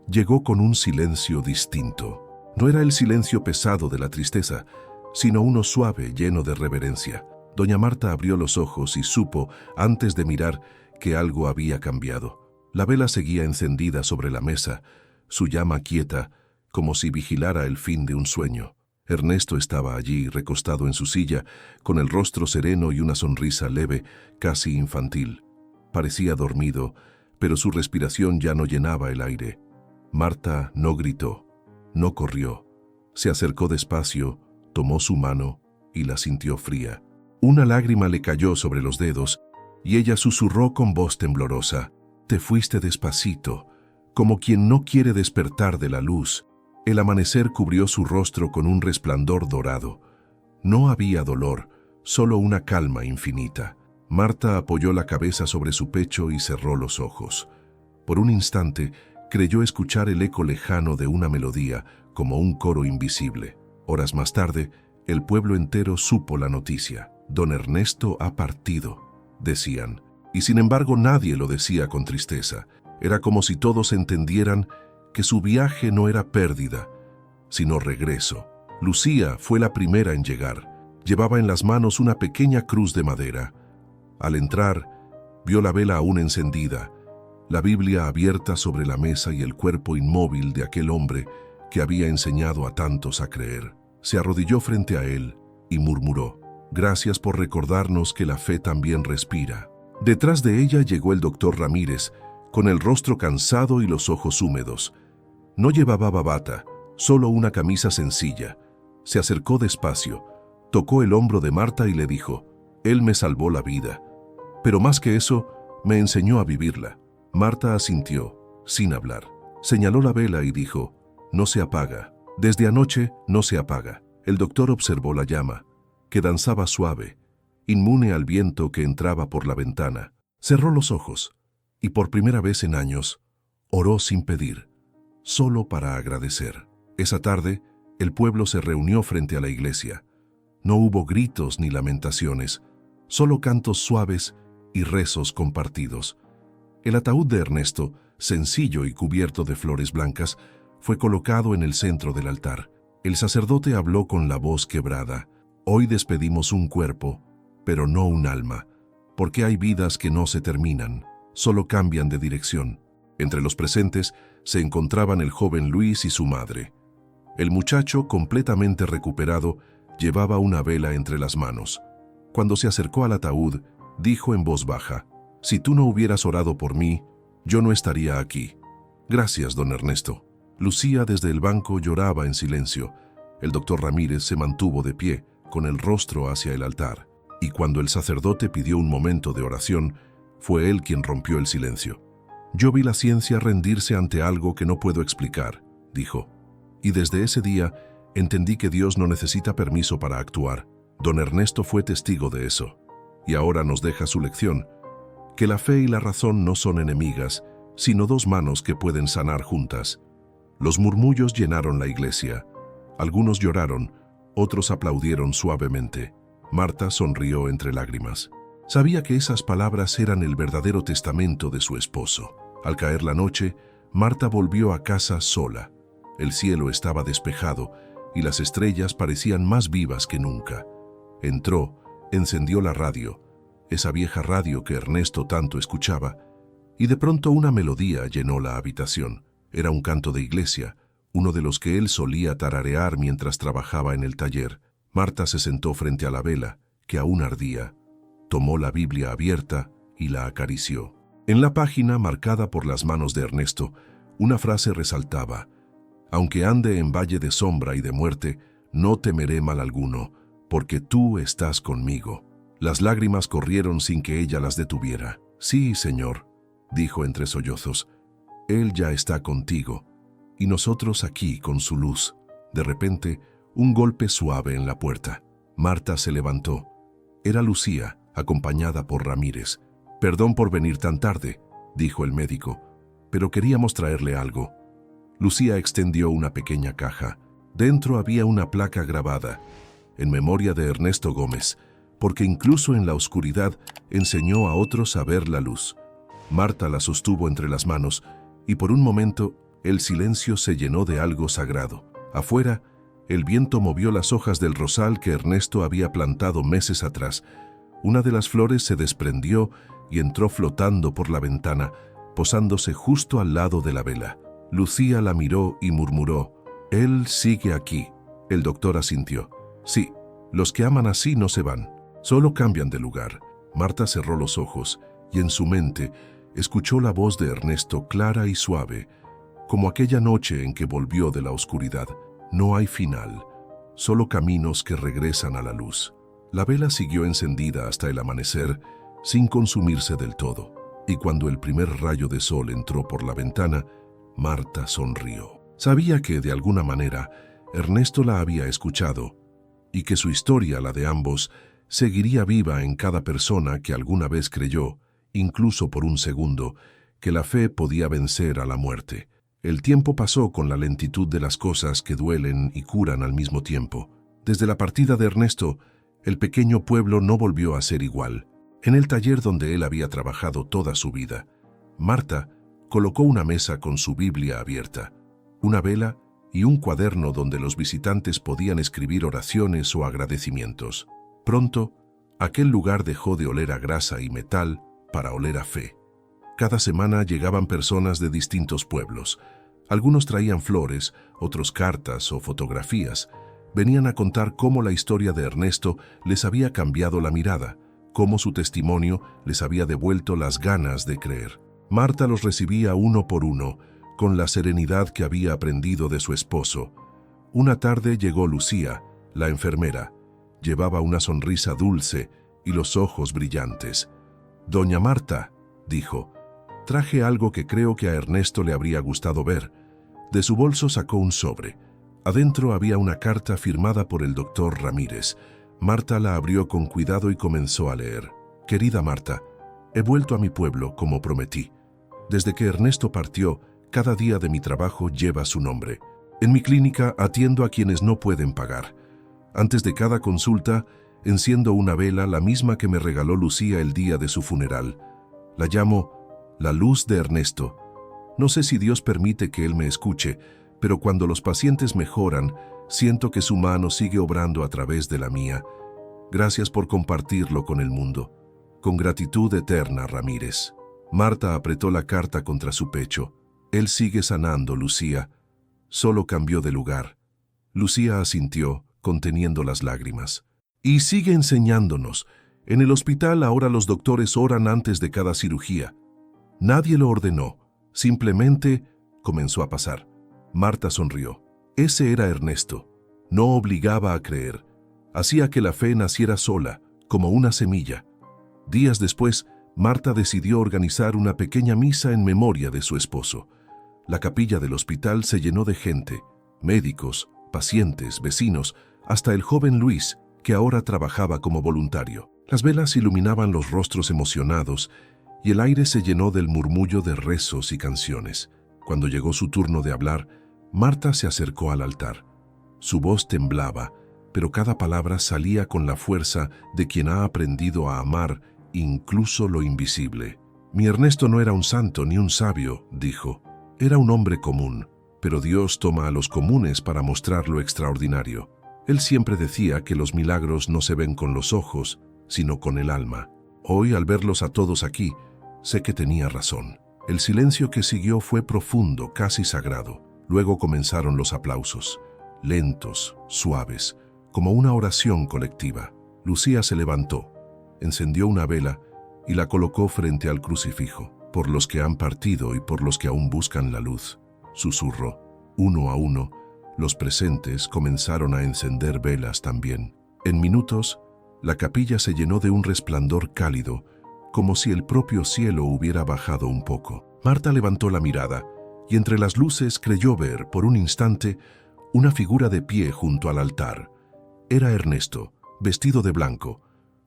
llegó con un silencio distinto. No era el silencio pesado de la tristeza, sino uno suave, lleno de reverencia. Doña Marta abrió los ojos y supo, antes de mirar, que algo había cambiado. La vela seguía encendida sobre la mesa, su llama quieta, como si vigilara el fin de un sueño. Ernesto estaba allí, recostado en su silla, con el rostro sereno y una sonrisa leve, casi infantil. Parecía dormido, pero su respiración ya no llenaba el aire. Marta no gritó, no corrió. Se acercó despacio, tomó su mano y la sintió fría. Una lágrima le cayó sobre los dedos y ella susurró con voz temblorosa: «Te fuiste despacito, como quien no quiere despertar de la luz». El amanecer cubrió su rostro con un resplandor dorado. No había dolor, solo una calma infinita. Marta apoyó la cabeza sobre su pecho y cerró los ojos. Por un instante, creyó escuchar el eco lejano de una melodía, como un coro invisible. Horas más tarde, el pueblo entero supo la noticia. «Don Ernesto ha partido», decían. Y sin embargo nadie lo decía con tristeza. Era como si todos entendieran que su viaje no era pérdida, sino regreso. Lucía fue la primera en llegar. Llevaba en las manos una pequeña cruz de madera. Al entrar, vio la vela aún encendida, la Biblia abierta sobre la mesa y el cuerpo inmóvil de aquel hombre que había enseñado a tantos a creer. Se arrodilló frente a él y murmuró: «Gracias por recordarnos que la fe también respira». Detrás de ella llegó el doctor Ramírez, con el rostro cansado y los ojos húmedos. No llevaba bata, solo una camisa sencilla. Se acercó despacio, tocó el hombro de Marta y le dijo: «Él me salvó la vida, pero más que eso, me enseñó a vivirla». Marta asintió, sin hablar. Señaló la vela y dijo: «No se apaga. Desde anoche no se apaga». El doctor observó la llama, que danzaba suave, inmune al viento que entraba por la ventana. Cerró los ojos y por primera vez en años oró sin pedir, solo para agradecer. Esa tarde, el pueblo se reunió frente a la iglesia. No hubo gritos ni lamentaciones, solo cantos suaves y rezos compartidos. El ataúd de Ernesto, sencillo y cubierto de flores blancas, fue colocado en el centro del altar. El sacerdote habló con la voz quebrada: «Hoy despedimos un cuerpo, pero no un alma, porque hay vidas que no se terminan, solo cambian de dirección». Entre los presentes se encontraban el joven Luis y su madre. El muchacho, completamente recuperado, llevaba una vela entre las manos. Cuando se acercó al ataúd, dijo en voz baja: «Si tú no hubieras orado por mí, yo no estaría aquí». «Gracias, don Ernesto». Lucía desde el banco lloraba en silencio. El doctor Ramírez se mantuvo de pie, con el rostro hacia el altar, y cuando el sacerdote pidió un momento de oración, fue él quien rompió el silencio. «Yo vi la ciencia rendirse ante algo que no puedo explicar», dijo. «Y desde ese día entendí que Dios no necesita permiso para actuar. Don Ernesto fue testigo de eso. Y ahora nos deja su lección, que la fe y la razón no son enemigas, sino dos manos que pueden sanar juntas». Los murmullos llenaron la iglesia. Algunos lloraron, otros aplaudieron suavemente. Marta sonrió entre lágrimas. Sabía que esas palabras eran el verdadero testamento de su esposo. Al caer la noche, Marta volvió a casa sola. El cielo estaba despejado y las estrellas parecían más vivas que nunca. Entró, encendió la radio, esa vieja radio que Ernesto tanto escuchaba, y de pronto una melodía llenó la habitación. Era un canto de iglesia, uno de los que él solía tararear mientras trabajaba en el taller. Marta se sentó frente a la vela, que aún ardía, tomó la Biblia abierta y la acarició. En la página, marcada por las manos de Ernesto, una frase resaltaba: «Aunque ande en valle de sombra y de muerte, no temeré mal alguno, porque tú estás conmigo». Las lágrimas corrieron sin que ella las detuviera. «Sí, Señor», dijo entre sollozos, «Él ya está contigo, y nosotros aquí con su luz. De repente, un golpe suave en la puerta. Marta se levantó. Era Lucía, acompañada por Ramírez. «Perdón por venir tan tarde», dijo el médico, «pero queríamos traerle algo». Lucía extendió una pequeña caja. Dentro había una placa grabada, en memoria de Ernesto Gómez, porque incluso en la oscuridad enseñó a otros a ver la luz. Marta la sostuvo entre las manos y por un momento el silencio se llenó de algo sagrado. Afuera, el viento movió las hojas del rosal que Ernesto había plantado meses atrás. Una de las flores se desprendió y entró flotando por la ventana, posándose justo al lado de la vela. Lucía la miró y murmuró: «Él sigue aquí». El doctor asintió. «Sí, los que aman así no se van, solo cambian de lugar». Marta cerró los ojos y en su mente escuchó la voz de Ernesto clara y suave, como aquella noche en que volvió de la oscuridad. «No hay final, solo caminos que regresan a la luz». La vela siguió encendida hasta el amanecer, sin consumirse del todo, y cuando el primer rayo de sol entró por la ventana, Marta sonrió. Sabía que, de alguna manera, Ernesto la había escuchado, y que su historia, la de ambos, seguiría viva en cada persona que alguna vez creyó, incluso por un segundo, que la fe podía vencer a la muerte. El tiempo pasó con la lentitud de las cosas que duelen y curan al mismo tiempo. Desde la partida de Ernesto, el pequeño pueblo no volvió a ser igual. En el taller donde él había trabajado toda su vida, Marta colocó una mesa con su Biblia abierta, una vela y un cuaderno donde los visitantes podían escribir oraciones o agradecimientos. Pronto, aquel lugar dejó de oler a grasa y metal para oler a fe. Cada semana llegaban personas de distintos pueblos. Algunos traían flores, otros cartas o fotografías. Venían a contar cómo la historia de Ernesto les había cambiado la mirada, cómo su testimonio les había devuelto las ganas de creer. Marta los recibía uno por uno, con la serenidad que había aprendido de su esposo. Una tarde llegó Lucía, la enfermera. Llevaba una sonrisa dulce y los ojos brillantes. «Doña Marta», dijo, «traje algo que creo que a Ernesto le habría gustado ver». De su bolso sacó un sobre. Adentro había una carta firmada por el doctor Ramírez. Marta la abrió con cuidado y comenzó a leer. «Querida Marta, he vuelto a mi pueblo como prometí. Desde que Ernesto partió, cada día de mi trabajo lleva su nombre. En mi clínica atiendo a quienes no pueden pagar. Antes de cada consulta, enciendo una vela, la misma que me regaló Lucía el día de su funeral. La llamo la luz de Ernesto. No sé si Dios permite que él me escuche, pero cuando los pacientes mejoran, siento que su mano sigue obrando a través de la mía. Gracias por compartirlo con el mundo. Con gratitud eterna, Ramírez». Marta apretó la carta contra su pecho. «Él sigue sanando, Lucía. Solo cambió de lugar». Lucía asintió, conteniendo las lágrimas. «Y sigue enseñándonos. En el hospital ahora los doctores oran antes de cada cirugía. Nadie lo ordenó. Simplemente comenzó a pasar». Marta sonrió. Ese era Ernesto. No obligaba a creer. Hacía que la fe naciera sola, como una semilla. Días después, Marta decidió organizar una pequeña misa en memoria de su esposo. La capilla del hospital se llenó de gente, médicos, pacientes, vecinos, hasta el joven Luis, que ahora trabajaba como voluntario. Las velas iluminaban los rostros emocionados y el aire se llenó del murmullo de rezos y canciones. Cuando llegó su turno de hablar, Marta se acercó al altar. Su voz temblaba, pero cada palabra salía con la fuerza de quien ha aprendido a amar incluso lo invisible. «Mi Ernesto no era un santo ni un sabio», dijo. «Era un hombre común, pero Dios toma a los comunes para mostrar lo extraordinario. Él siempre decía que los milagros no se ven con los ojos, sino con el alma. Hoy, al verlos a todos aquí, sé que tenía razón». El silencio que siguió fue profundo, casi sagrado. Luego comenzaron los aplausos, lentos, suaves, como una oración colectiva. Lucía se levantó, encendió una vela y la colocó frente al crucifijo. «Por los que han partido y por los que aún buscan la luz», susurró. Uno a uno, los presentes comenzaron a encender velas también. En minutos, la capilla se llenó de un resplandor cálido, como si el propio cielo hubiera bajado un poco. Marta levantó la mirada, y entre las luces creyó ver, por un instante, una figura de pie junto al altar. Era Ernesto, vestido de blanco,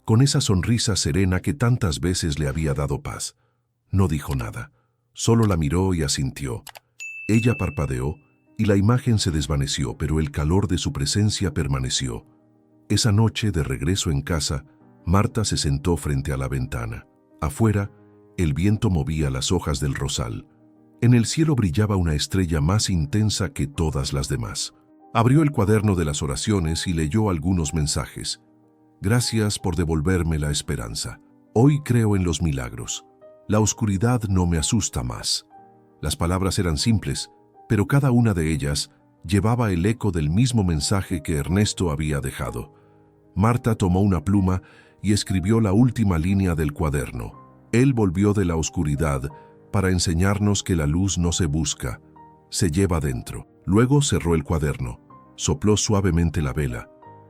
con esa sonrisa serena que tantas veces le había dado paz. No dijo nada, solo la miró y asintió. Ella parpadeó y la imagen se desvaneció, pero el calor de su presencia permaneció. Esa noche, de regreso en casa, Marta se sentó frente a la ventana. Afuera, el viento movía las hojas del rosal. En el cielo brillaba una estrella más intensa que todas las demás. Abrió el cuaderno de las oraciones y leyó algunos mensajes. Gracias por devolverme la esperanza. Hoy creo en los milagros. La oscuridad no me asusta más. Las palabras eran simples, pero cada una de ellas llevaba el eco del mismo mensaje que Ernesto había dejado. Marta tomó una pluma y escribió la última línea del cuaderno. Él volvió de la oscuridad para enseñarnos que la luz no se busca, se lleva dentro. Luego cerró el cuaderno, sopló suavemente la vela,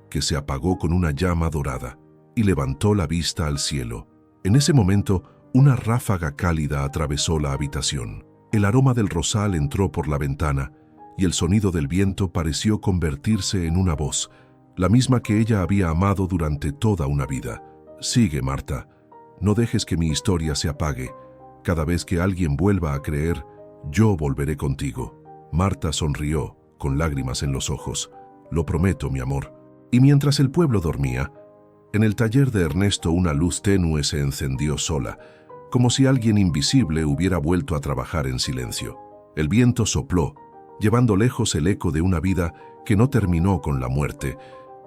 que se apagó con una llama dorada, y levantó la vista al cielo. En ese momento, una ráfaga cálida atravesó la habitación. El aroma del rosal entró por la ventana, y el sonido del viento pareció convertirse en una voz, la misma que ella había amado durante toda una vida. Sigue, Marta. No dejes que mi historia se apague. Cada vez que alguien vuelva a creer, yo volveré contigo. Marta sonrió, con lágrimas en los ojos. Lo prometo, mi amor. Y mientras el pueblo dormía, en el taller de Ernesto una luz tenue se encendió sola, como si alguien invisible hubiera vuelto a trabajar en silencio. El viento sopló, llevando lejos el eco de una vida que no terminó con la muerte,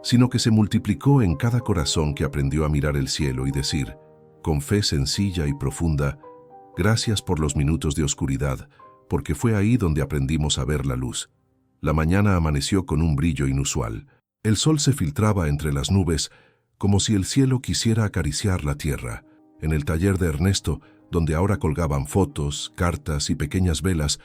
sino que se multiplicó en cada corazón que aprendió a mirar el cielo y decir, con fe sencilla y profunda, gracias por los minutos de oscuridad, porque fue ahí donde aprendimos a ver la luz. La mañana amaneció con un brillo inusual. El sol se filtraba entre las nubes, como si el cielo quisiera acariciar la tierra. En el taller de Ernesto, donde ahora colgaban fotos, cartas y pequeñas velas,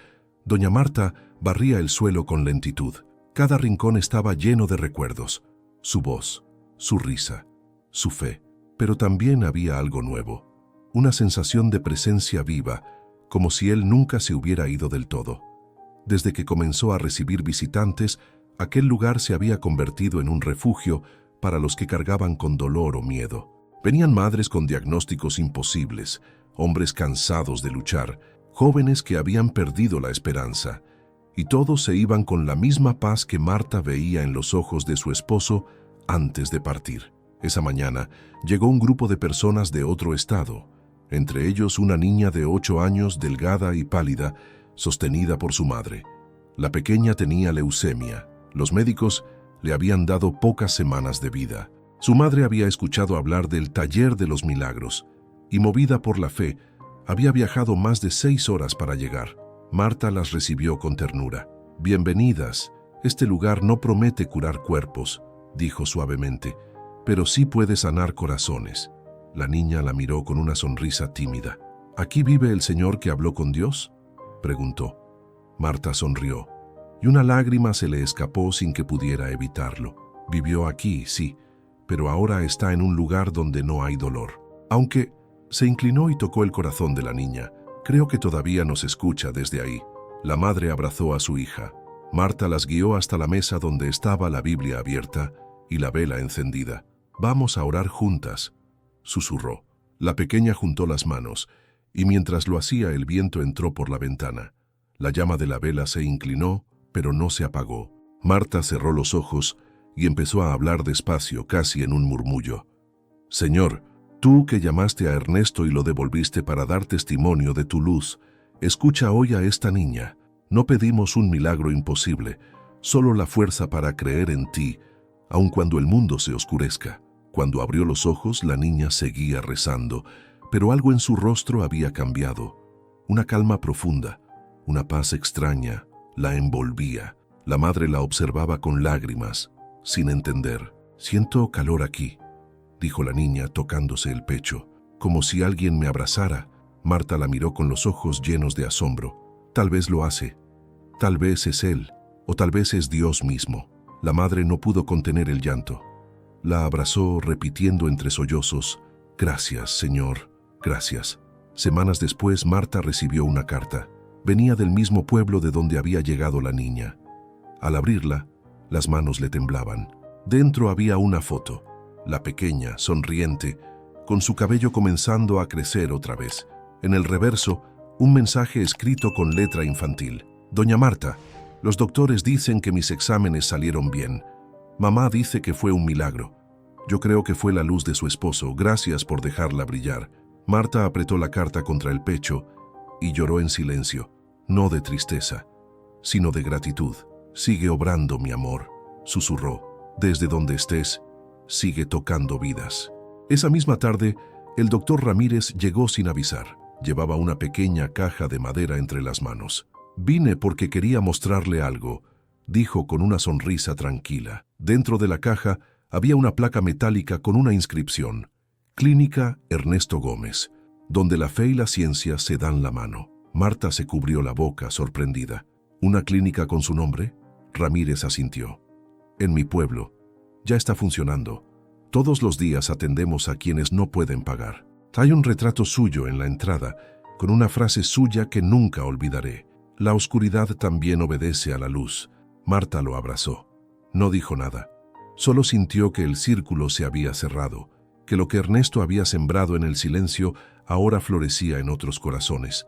doña Marta barría el suelo con lentitud. Cada rincón estaba lleno de recuerdos. Su voz, su risa, su fe. Pero también había algo nuevo. Una sensación de presencia viva, como si él nunca se hubiera ido del todo. Desde que comenzó a recibir visitantes, aquel lugar se había convertido en un refugio para los que cargaban con dolor o miedo. Venían madres con diagnósticos imposibles, hombres cansados de luchar, jóvenes que habían perdido la esperanza, y todos se iban con la misma paz que Marta veía en los ojos de su esposo antes de partir. Esa mañana llegó un grupo de personas de otro estado, entre ellos una niña de 8 años, delgada y pálida, sostenida por su madre. La pequeña tenía leucemia. Los médicos le habían dado pocas semanas de vida. Su madre había escuchado hablar del taller de los milagros y, movida por la fe, había viajado más de 6 horas para llegar. Marta las recibió con ternura. «Bienvenidas. Este lugar no promete curar cuerpos», dijo suavemente, «pero sí puede sanar corazones». La niña la miró con una sonrisa tímida. «¿Aquí vive el Señor que habló con Dios?», preguntó. Marta sonrió, y una lágrima se le escapó sin que pudiera evitarlo. «Vivió aquí, sí, pero ahora está en un lugar donde no hay dolor». Aunque se inclinó y tocó el corazón de la niña. «Creo que todavía nos escucha desde ahí». La madre abrazó a su hija. Marta las guió hasta la mesa donde estaba la Biblia abierta y la vela encendida. «Vamos a orar juntas», susurró. La pequeña juntó las manos, y mientras lo hacía el viento entró por la ventana. La llama de la vela se inclinó, pero no se apagó. Marta cerró los ojos y empezó a hablar despacio, casi en un murmullo. «Señor, tú que llamaste a Ernesto y lo devolviste para dar testimonio de tu luz, escucha hoy a esta niña. No pedimos un milagro imposible, solo la fuerza para creer en ti, aun cuando el mundo se oscurezca». Cuando abrió los ojos, la niña seguía rezando, pero algo en su rostro había cambiado. Una calma profunda, una paz extraña, la envolvía. La madre la observaba con lágrimas, sin entender. «Siento calor aquí», dijo la niña tocándose el pecho, «como si alguien me abrazara». Marta la miró con los ojos llenos de asombro. «Tal vez lo hace, tal vez es él, o tal vez es Dios mismo». La madre no pudo contener el llanto. La abrazó repitiendo entre sollozos, «Gracias, Señor, gracias». Semanas después, Marta recibió una carta. Venía del mismo pueblo de donde había llegado la niña. Al abrirla, las manos le temblaban. Dentro había una foto, la pequeña, sonriente, con su cabello comenzando a crecer otra vez. En el reverso, un mensaje escrito con letra infantil. Doña Marta, los doctores dicen que mis exámenes salieron bien. Mamá dice que fue un milagro. Yo creo que fue la luz de su esposo. Gracias por dejarla brillar. Marta apretó la carta contra el pecho y lloró en silencio, no de tristeza, sino de gratitud. Sigue obrando, mi amor, susurró. Desde donde estés, sigue tocando vidas. Esa misma tarde, el doctor Ramírez llegó sin avisar. Llevaba una pequeña caja de madera entre las manos. Vine porque quería mostrarle algo, dijo con una sonrisa tranquila. Dentro de la caja había una placa metálica con una inscripción: Clínica Ernesto Gómez, donde la fe y la ciencia se dan la mano. Marta se cubrió la boca, sorprendida. ¿Una clínica con su nombre? Ramírez asintió. En mi pueblo. Ya está funcionando. Todos los días atendemos a quienes no pueden pagar. Hay un retrato suyo en la entrada, con una frase suya que nunca olvidaré. La oscuridad también obedece a la luz. Marta lo abrazó. No dijo nada. Solo sintió que el círculo se había cerrado, que lo que Ernesto había sembrado en el silencio ahora florecía en otros corazones.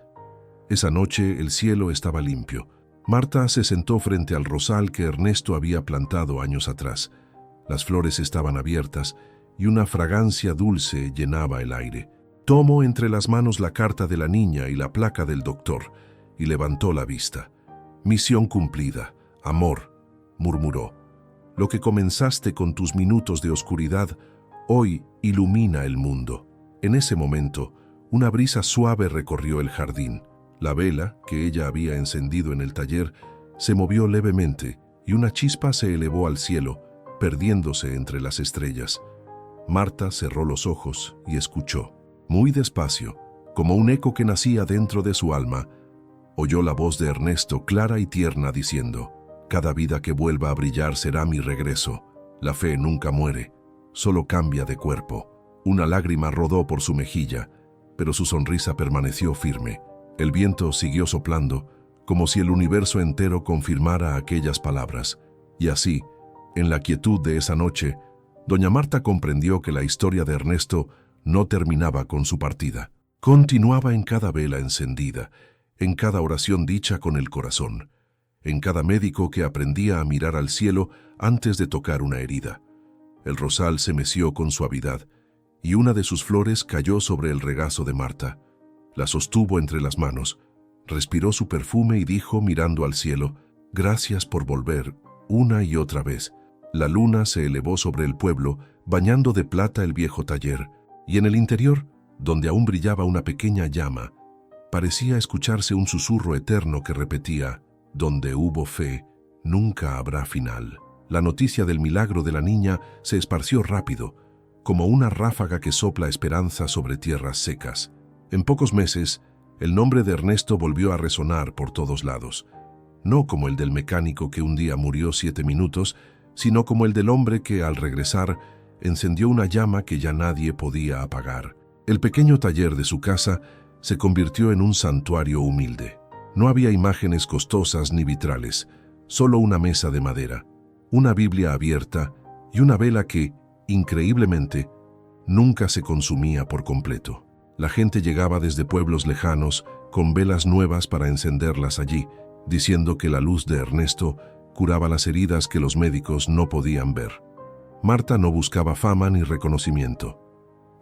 Esa noche el cielo estaba limpio. Marta se sentó frente al rosal que Ernesto había plantado años atrás. Las flores estaban abiertas y una fragancia dulce llenaba el aire. Tomó entre las manos la carta de la niña y la placa del doctor y levantó la vista. Misión cumplida, amor, murmuró. Lo que comenzaste con tus minutos de oscuridad, hoy ilumina el mundo. En ese momento, una brisa suave recorrió el jardín. La vela, que ella había encendido en el taller, se movió levemente y una chispa se elevó al cielo, perdiéndose entre las estrellas. Marta cerró los ojos y escuchó. Muy despacio, como un eco que nacía dentro de su alma, oyó la voz de Ernesto clara y tierna diciendo: cada vida que vuelva a brillar será mi regreso. La fe nunca muere, solo cambia de cuerpo. Una lágrima rodó por su mejilla, pero su sonrisa permaneció firme. El viento siguió soplando, como si el universo entero confirmara aquellas palabras. Y así, en la quietud de esa noche, doña Marta comprendió que la historia de Ernesto no terminaba con su partida. Continuaba en cada vela encendida, en cada oración dicha con el corazón, en cada médico que aprendía a mirar al cielo antes de tocar una herida. El rosal se meció con suavidad, y una de sus flores cayó sobre el regazo de Marta. La sostuvo entre las manos, respiró su perfume y dijo mirando al cielo: gracias por volver, una y otra vez. La luna se elevó sobre el pueblo, bañando de plata el viejo taller, y en el interior, donde aún brillaba una pequeña llama, parecía escucharse un susurro eterno que repetía: donde hubo fe, nunca habrá final. La noticia del milagro de la niña se esparció rápido, como una ráfaga que sopla esperanza sobre tierras secas. En pocos meses, el nombre de Ernesto volvió a resonar por todos lados, no como el del mecánico que un día murió 7 minutos, sino como el del hombre que, al regresar, encendió una llama que ya nadie podía apagar. El pequeño taller de su casa se convirtió en un santuario humilde. No había imágenes costosas ni vitrales, solo una mesa de madera, una Biblia abierta y una vela que, increíblemente, nunca se consumía por completo. La gente llegaba desde pueblos lejanos con velas nuevas para encenderlas allí, diciendo que la luz de Ernesto curaba las heridas que los médicos no podían ver. Marta no buscaba fama ni reconocimiento.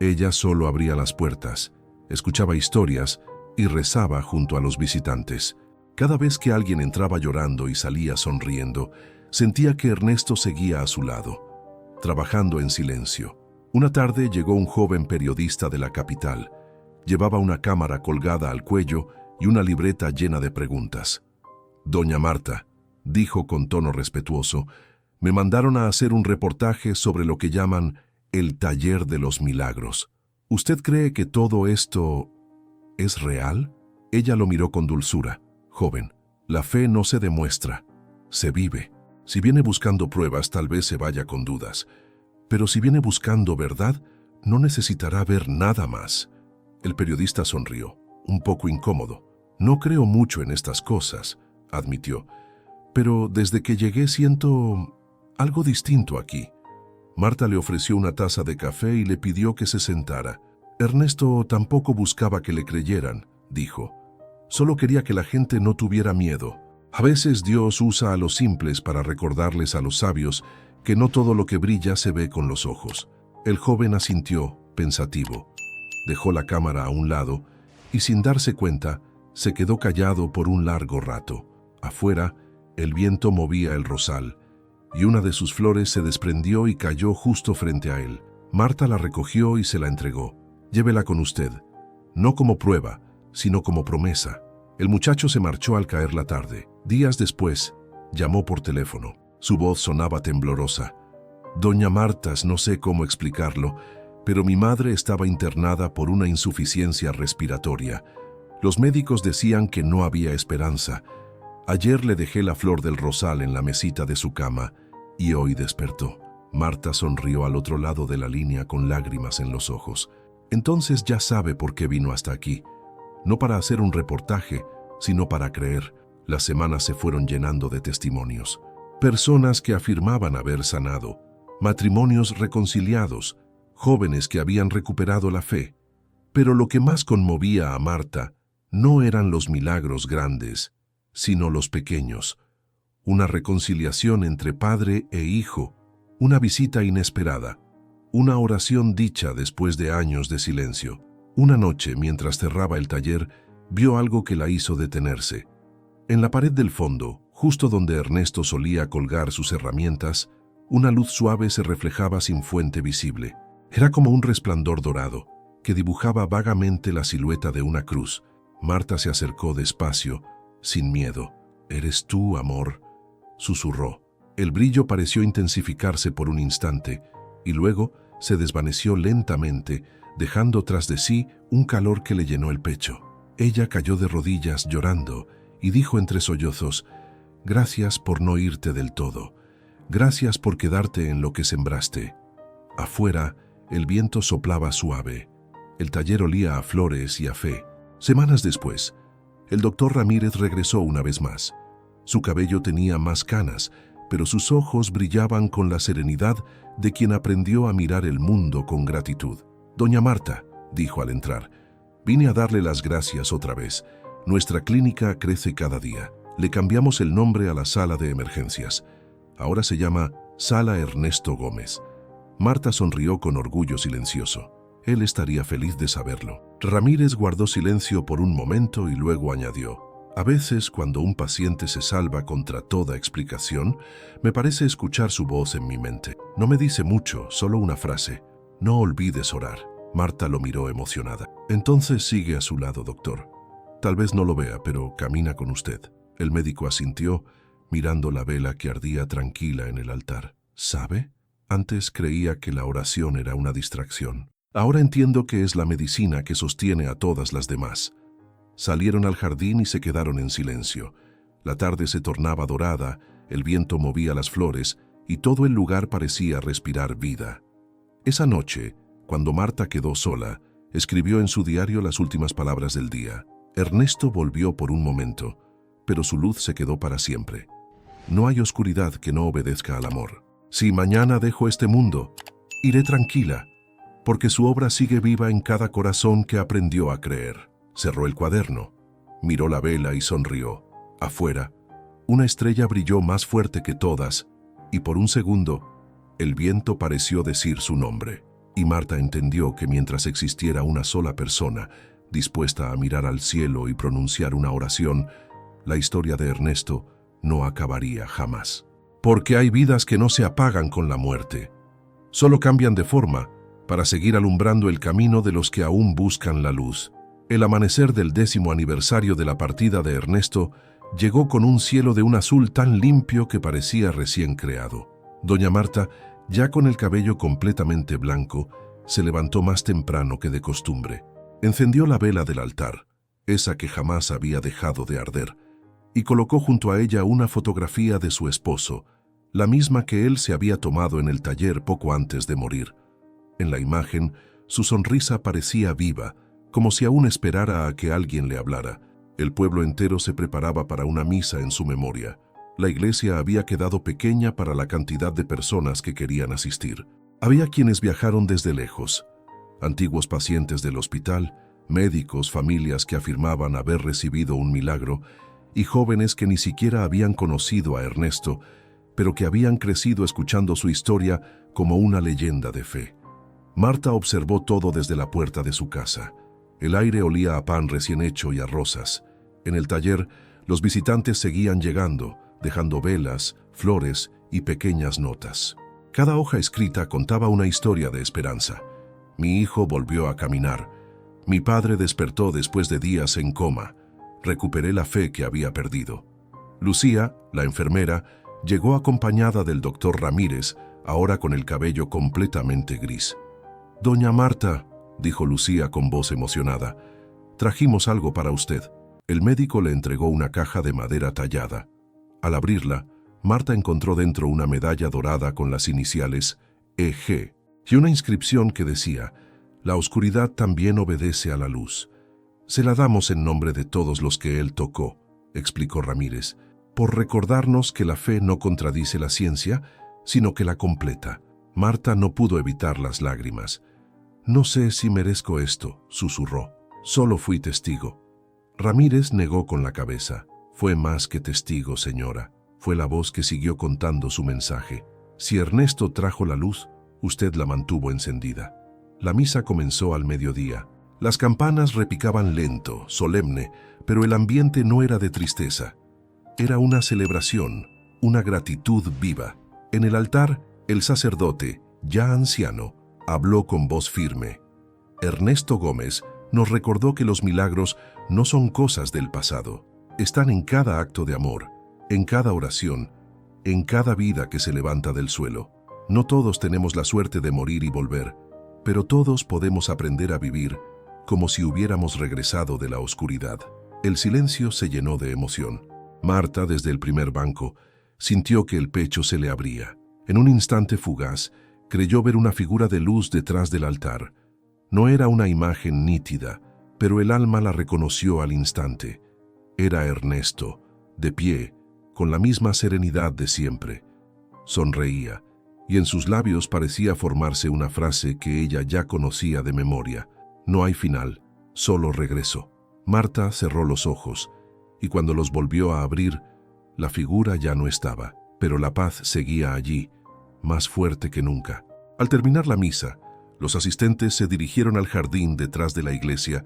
Ella solo abría las puertas, escuchaba historias y rezaba junto a los visitantes. Cada vez que alguien entraba llorando y salía sonriendo, sentía que Ernesto seguía a su lado, trabajando en silencio. Una tarde llegó un joven periodista de la capital. Llevaba una cámara colgada al cuello y una libreta llena de preguntas. «Doña Marta», dijo con tono respetuoso, «me mandaron a hacer un reportaje sobre lo que llaman el taller de los milagros. ¿Usted cree que todo esto es real?» Ella lo miró con dulzura. «Joven, la fe no se demuestra, se vive. Si viene buscando pruebas, tal vez se vaya con dudas. Pero si viene buscando verdad, no necesitará ver nada más». El periodista sonrió, un poco incómodo. No creo mucho en estas cosas, admitió, pero desde que llegué siento algo distinto aquí. Marta le ofreció una taza de café y le pidió que se sentara. Ernesto tampoco buscaba que le creyeran, dijo. Solo quería que la gente no tuviera miedo. A veces Dios usa a los simples para recordarles a los sabios que no todo lo que brilla se ve con los ojos. El joven asintió, pensativo. Dejó la cámara a un lado y, sin darse cuenta, se quedó callado por un largo rato. Afuera, el viento movía el rosal y una de sus flores se desprendió y cayó justo frente a él. Marta la recogió y se la entregó. Llévela con usted, no como prueba, sino como promesa. El muchacho se marchó al caer la tarde. Días después, llamó por teléfono. Su voz sonaba temblorosa. Doña Martas, no sé cómo explicarlo, pero mi madre estaba internada por una insuficiencia respiratoria. Los médicos decían que no había esperanza. Ayer le dejé la flor del rosal en la mesita de su cama y hoy despertó. Marta sonrió al otro lado de la línea con lágrimas en los ojos. Entonces ya sabe por qué vino hasta aquí. No para hacer un reportaje, sino para creer. Las semanas se fueron llenando de testimonios. Personas que afirmaban haber sanado, matrimonios reconciliados, jóvenes que habían recuperado la fe. Pero lo que más conmovía a Marta no eran los milagros grandes, sino los pequeños. Una reconciliación entre padre e hijo, una visita inesperada, una oración dicha después de años de silencio. Una noche, mientras cerraba el taller, vio algo que la hizo detenerse. En la pared del fondo, justo donde Ernesto solía colgar sus herramientas, una luz suave se reflejaba sin fuente visible. Era como un resplandor dorado, que dibujaba vagamente la silueta de una cruz. Marta se acercó despacio, sin miedo. «¿Eres tú, amor?», susurró. El brillo pareció intensificarse por un instante, y luego se desvaneció lentamente, dejando tras de sí un calor que le llenó el pecho. Ella cayó de rodillas llorando y dijo entre sollozos: «Gracias por no irte del todo. Gracias por quedarte en lo que sembraste». Afuera, el viento soplaba suave. El taller olía a flores y a fe. Semanas después, el doctor Ramírez regresó una vez más. Su cabello tenía más canas, pero sus ojos brillaban con la serenidad de quien aprendió a mirar el mundo con gratitud. «Doña Marta», dijo al entrar, «vine a darle las gracias otra vez. Nuestra clínica crece cada día. Le cambiamos el nombre a la sala de emergencias. Ahora se llama Sala Ernesto Gómez». Marta sonrió con orgullo silencioso. Él estaría feliz de saberlo. Ramírez guardó silencio por un momento y luego añadió: «A veces, cuando un paciente se salva contra toda explicación, me parece escuchar su voz en mi mente. No me dice mucho, solo una frase: no olvides orar». Marta lo miró emocionada. «Entonces sigue a su lado, doctor. Tal vez no lo vea, pero camina con usted». El médico asintió, mirando la vela que ardía tranquila en el altar. «¿Sabe? Antes creía que la oración era una distracción. Ahora entiendo que es la medicina que sostiene a todas las demás». Salieron al jardín y se quedaron en silencio. La tarde se tornaba dorada, el viento movía las flores y todo el lugar parecía respirar vida. Esa noche, cuando Marta quedó sola, escribió en su diario las últimas palabras del día. Ernesto volvió por un momento, pero su luz se quedó para siempre. No hay oscuridad que no obedezca al amor. Si mañana dejo este mundo, iré tranquila, porque su obra sigue viva en cada corazón que aprendió a creer. Cerró el cuaderno, miró la vela y sonrió. Afuera, una estrella brilló más fuerte que todas, y por un segundo, el viento pareció decir su nombre. Y Marta entendió que mientras existiera una sola persona, dispuesta a mirar al cielo y pronunciar una oración, la historia de Ernesto no acabaría jamás. Porque hay vidas que no se apagan con la muerte. Solo cambian de forma para seguir alumbrando el camino de los que aún buscan la luz. El amanecer del 10º aniversario de la partida de Ernesto llegó con un cielo de un azul tan limpio que parecía recién creado. Doña Marta, ya con el cabello completamente blanco, se levantó más temprano que de costumbre. Encendió la vela del altar, esa que jamás había dejado de arder, y colocó junto a ella una fotografía de su esposo, la misma que él se había tomado en el taller poco antes de morir. En la imagen, su sonrisa parecía viva, como si aún esperara a que alguien le hablara. El pueblo entero se preparaba para una misa en su memoria. La iglesia había quedado pequeña para la cantidad de personas que querían asistir. Había quienes viajaron desde lejos, antiguos pacientes del hospital, médicos, familias que afirmaban haber recibido un milagro y jóvenes que ni siquiera habían conocido a Ernesto, pero que habían crecido escuchando su historia como una leyenda de fe. Marta observó todo desde la puerta de su casa. El aire olía a pan recién hecho y a rosas. En el taller, los visitantes seguían llegando, dejando velas, flores y pequeñas notas. Cada hoja escrita contaba una historia de esperanza. Mi hijo volvió a caminar. Mi padre despertó después de días en coma. Recuperé la fe que había perdido. Lucía, la enfermera, llegó acompañada del doctor Ramírez, ahora con el cabello completamente gris. «Doña Marta», dijo Lucía con voz emocionada, «trajimos algo para usted». El médico le entregó una caja de madera tallada. Al abrirla, Marta encontró dentro una medalla dorada con las iniciales EG y una inscripción que decía: «La oscuridad también obedece a la luz». «Se la damos en nombre de todos los que él tocó», explicó Ramírez, «por recordarnos que la fe no contradice la ciencia, sino que la completa». Marta no pudo evitar las lágrimas. «No sé si merezco esto», susurró. «Solo fui testigo». Ramírez negó con la cabeza. «Fue más que testigo, señora». Fue la voz que siguió contando su mensaje. «Si Ernesto trajo la luz, usted la mantuvo encendida». La misa comenzó al mediodía. Las campanas repicaban lento, solemne, pero el ambiente no era de tristeza. Era una celebración, una gratitud viva. En el altar, el sacerdote, ya anciano, habló con voz firme. Ernesto Gómez nos recordó que los milagros no son cosas del pasado. Están en cada acto de amor, en cada oración, en cada vida que se levanta del suelo. No todos tenemos la suerte de morir y volver, pero todos podemos aprender a vivir como si hubiéramos regresado de la oscuridad. El silencio se llenó de emoción. Marta, desde el primer banco, sintió que el pecho se le abría. En un instante fugaz, creyó ver una figura de luz detrás del altar. No era una imagen nítida, pero el alma la reconoció al instante. Era Ernesto, de pie, con la misma serenidad de siempre. Sonreía, y en sus labios parecía formarse una frase que ella ya conocía de memoria. «No hay final, solo regreso». Marta cerró los ojos, y cuando los volvió a abrir, la figura ya no estaba, pero la paz seguía allí, más fuerte que nunca. Al terminar la misa, los asistentes se dirigieron al jardín detrás de la iglesia,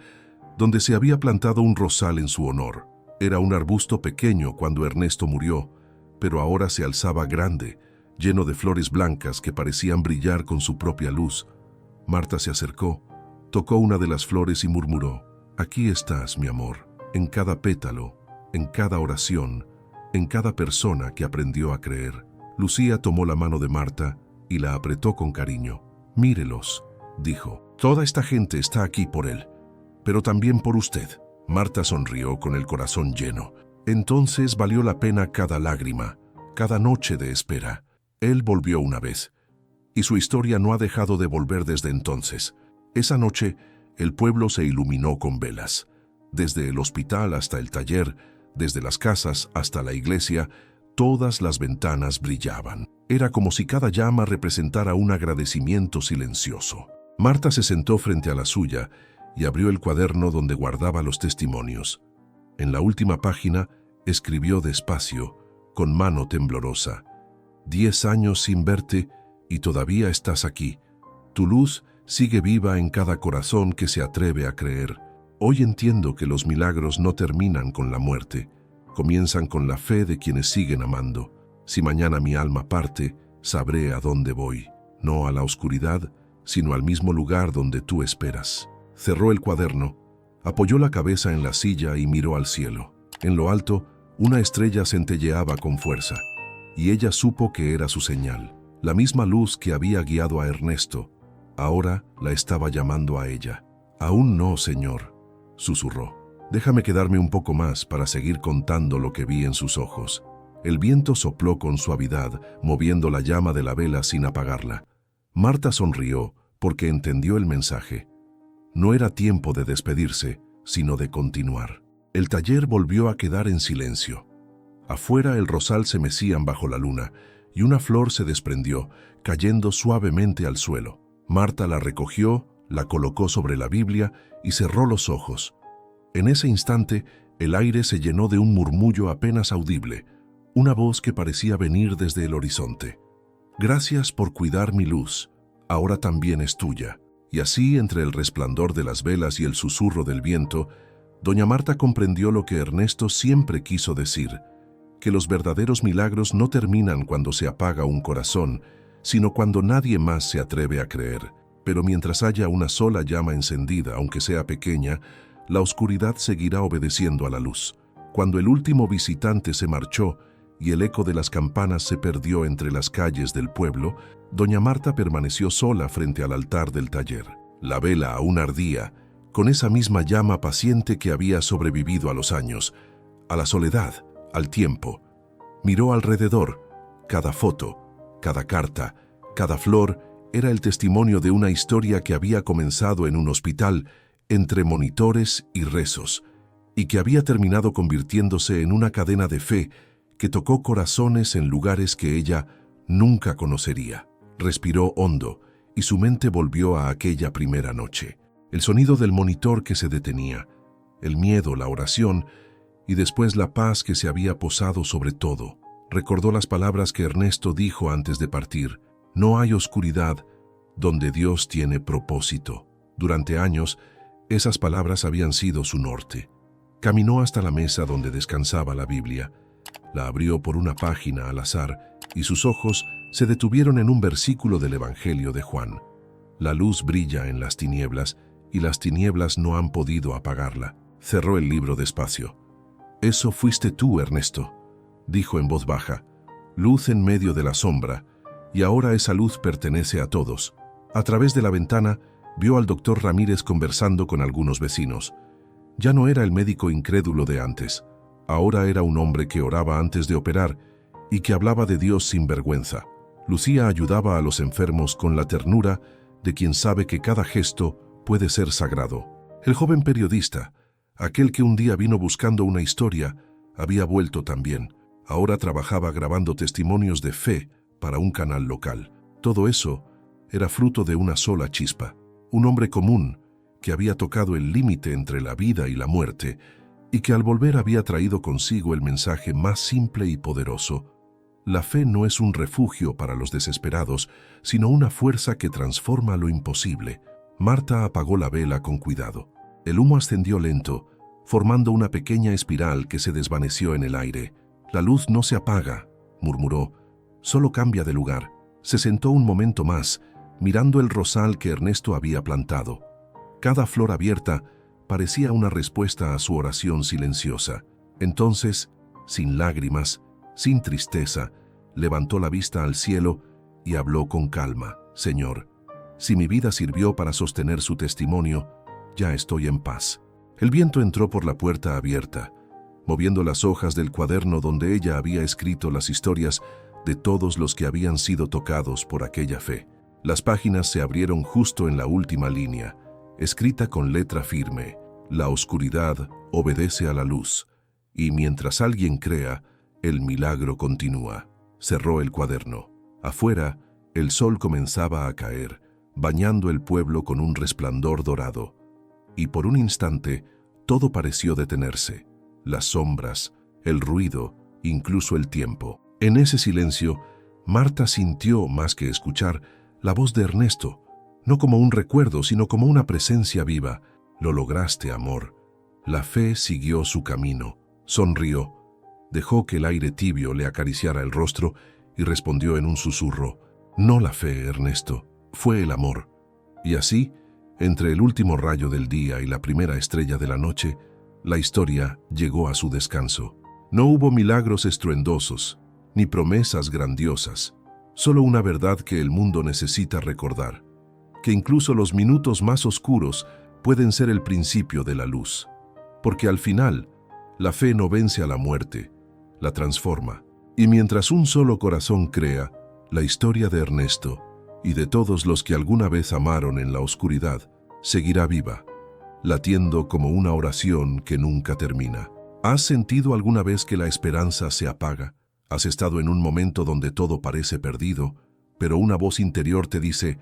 donde se había plantado un rosal en su honor. Era un arbusto pequeño cuando Ernesto murió, pero ahora se alzaba grande, lleno de flores blancas que parecían brillar con su propia luz. Marta se acercó, tocó una de las flores y murmuró: «Aquí estás, mi amor, en cada pétalo, en cada oración, en cada persona que aprendió a creer». Lucía tomó la mano de Marta y la apretó con cariño. «Mírelos», dijo. «Toda esta gente está aquí por él, pero también por usted». Marta sonrió con el corazón lleno. Entonces valió la pena cada lágrima, cada noche de espera. Él volvió una vez, y su historia no ha dejado de volver desde entonces. Esa noche, el pueblo se iluminó con velas. Desde el hospital hasta el taller, desde las casas hasta la iglesia, todas las ventanas brillaban. Era como si cada llama representara un agradecimiento silencioso. Marta se sentó frente a la suya y abrió el cuaderno donde guardaba los testimonios. En la última página, escribió despacio, con mano temblorosa: 10 años sin verte y todavía estás aquí. Tu luz sigue viva en cada corazón que se atreve a creer. Hoy entiendo que los milagros no terminan con la muerte, comienzan con la fe de quienes siguen amando. Si mañana mi alma parte, sabré a dónde voy, no a la oscuridad, sino al mismo lugar donde tú esperas». Cerró el cuaderno, apoyó la cabeza en la silla y miró al cielo. En lo alto, una estrella centelleaba con fuerza, y ella supo que era su señal. La misma luz que había guiado a Ernesto, ahora la estaba llamando a ella. «Aún no, señor», susurró. «Déjame quedarme un poco más para seguir contando lo que vi en sus ojos». El viento sopló con suavidad, moviendo la llama de la vela sin apagarla. Marta sonrió porque entendió el mensaje. No era tiempo de despedirse, sino de continuar. El taller volvió a quedar en silencio. Afuera el rosal se mecían bajo la luna y una flor se desprendió, cayendo suavemente al suelo. Marta la recogió, la colocó sobre la Biblia y cerró los ojos. En ese instante, el aire se llenó de un murmullo apenas audible, una voz que parecía venir desde el horizonte. Gracias por cuidar mi luz, ahora también es tuya. Y así, entre el resplandor de las velas y el susurro del viento, doña Marta comprendió lo que Ernesto siempre quiso decir, que los verdaderos milagros no terminan cuando se apaga un corazón, sino cuando nadie más se atreve a creer. Pero mientras haya una sola llama encendida, aunque sea pequeña, la oscuridad seguirá obedeciendo a la luz. Cuando el último visitante se marchó y el eco de las campanas se perdió entre las calles del pueblo, doña Marta permaneció sola frente al altar del taller. La vela aún ardía, con esa misma llama paciente que había sobrevivido a los años, a la soledad, al tiempo. Miró alrededor. Cada foto, cada carta, cada flor era el testimonio de una historia que había comenzado en un hospital, entre monitores y rezos, y que había terminado convirtiéndose en una cadena de fe que tocó corazones en lugares que ella nunca conocería. Respiró hondo y su mente volvió a aquella primera noche. El sonido del monitor que se detenía, el miedo, la oración y después la paz que se había posado sobre todo. Recordó las palabras que Ernesto dijo antes de partir: no hay oscuridad donde Dios tiene propósito. Durante años, esas palabras habían sido su norte. Caminó hasta la mesa donde descansaba la Biblia. La abrió por una página al azar y sus ojos se detuvieron en un versículo del Evangelio de Juan. La luz brilla en las tinieblas y las tinieblas no han podido apagarla. Cerró el libro despacio. Eso fuiste tú, Ernesto, dijo en voz baja. Luz en medio de la sombra, y ahora esa luz pertenece a todos. A través de la ventana vio al doctor Ramírez conversando con algunos vecinos. Ya no era el médico incrédulo de antes. Ahora era un hombre que oraba antes de operar y que hablaba de Dios sin vergüenza. Lucía ayudaba a los enfermos con la ternura de quien sabe que cada gesto puede ser sagrado. El joven periodista, aquel que un día vino buscando una historia, había vuelto también. Ahora trabajaba grabando testimonios de fe para un canal local. Todo eso era fruto de una sola chispa. Un hombre común que había tocado el límite entre la vida y la muerte y que al volver había traído consigo el mensaje más simple y poderoso. La fe no es un refugio para los desesperados, sino una fuerza que transforma lo imposible. Marta apagó la vela con cuidado. El humo ascendió lento, formando una pequeña espiral que se desvaneció en el aire. La luz no se apaga, murmuró, solo cambia de lugar. Se sentó un momento más, mirando el rosal que Ernesto había plantado. Cada flor abierta parecía una respuesta a su oración silenciosa. Entonces, sin lágrimas, sin tristeza, levantó la vista al cielo y habló con calma. Señor, si mi vida sirvió para sostener su testimonio, ya estoy en paz. El viento entró por la puerta abierta, moviendo las hojas del cuaderno donde ella había escrito las historias de todos los que habían sido tocados por aquella fe. Las páginas se abrieron justo en la última línea, escrita con letra firme: la oscuridad obedece a la luz, y mientras alguien crea, el milagro continúa. Cerró el cuaderno. Afuera, el sol comenzaba a caer, bañando el pueblo con un resplandor dorado. Y por un instante, todo pareció detenerse. Las sombras, el ruido, incluso el tiempo. En ese silencio, Marta sintió, más que escuchar, la voz de Ernesto, no como un recuerdo, sino como una presencia viva. Lo lograste, amor. La fe siguió su camino. Sonrió. Dejó que el aire tibio le acariciara el rostro y respondió en un susurro: no la fe, Ernesto, fue el amor. Y así, entre el último rayo del día y la primera estrella de la noche, la historia llegó a su descanso. No hubo milagros estruendosos, ni promesas grandiosas, solo una verdad que el mundo necesita recordar, que incluso los minutos más oscuros pueden ser el principio de la luz, porque al final, la fe no vence a la muerte, la transforma. Y mientras un solo corazón crea, la historia de Ernesto y de todos los que alguna vez amaron en la oscuridad seguirá viva, latiendo como una oración que nunca termina. ¿Has sentido alguna vez que la esperanza se apaga? ¿Has estado en un momento donde todo parece perdido, pero una voz interior te dice,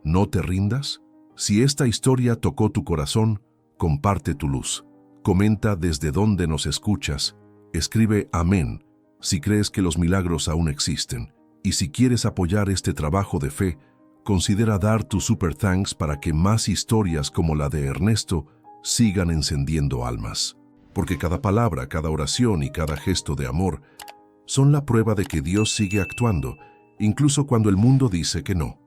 ¿no te rindas? Si esta historia tocó tu corazón, comparte tu luz. Comenta desde dónde nos escuchas. Escribe amén si crees que los milagros aún existen. Y si quieres apoyar este trabajo de fe, considera dar tu super thanks para que más historias como la de Ernesto sigan encendiendo almas. Porque cada palabra, cada oración y cada gesto de amor son la prueba de que Dios sigue actuando, incluso cuando el mundo dice que no.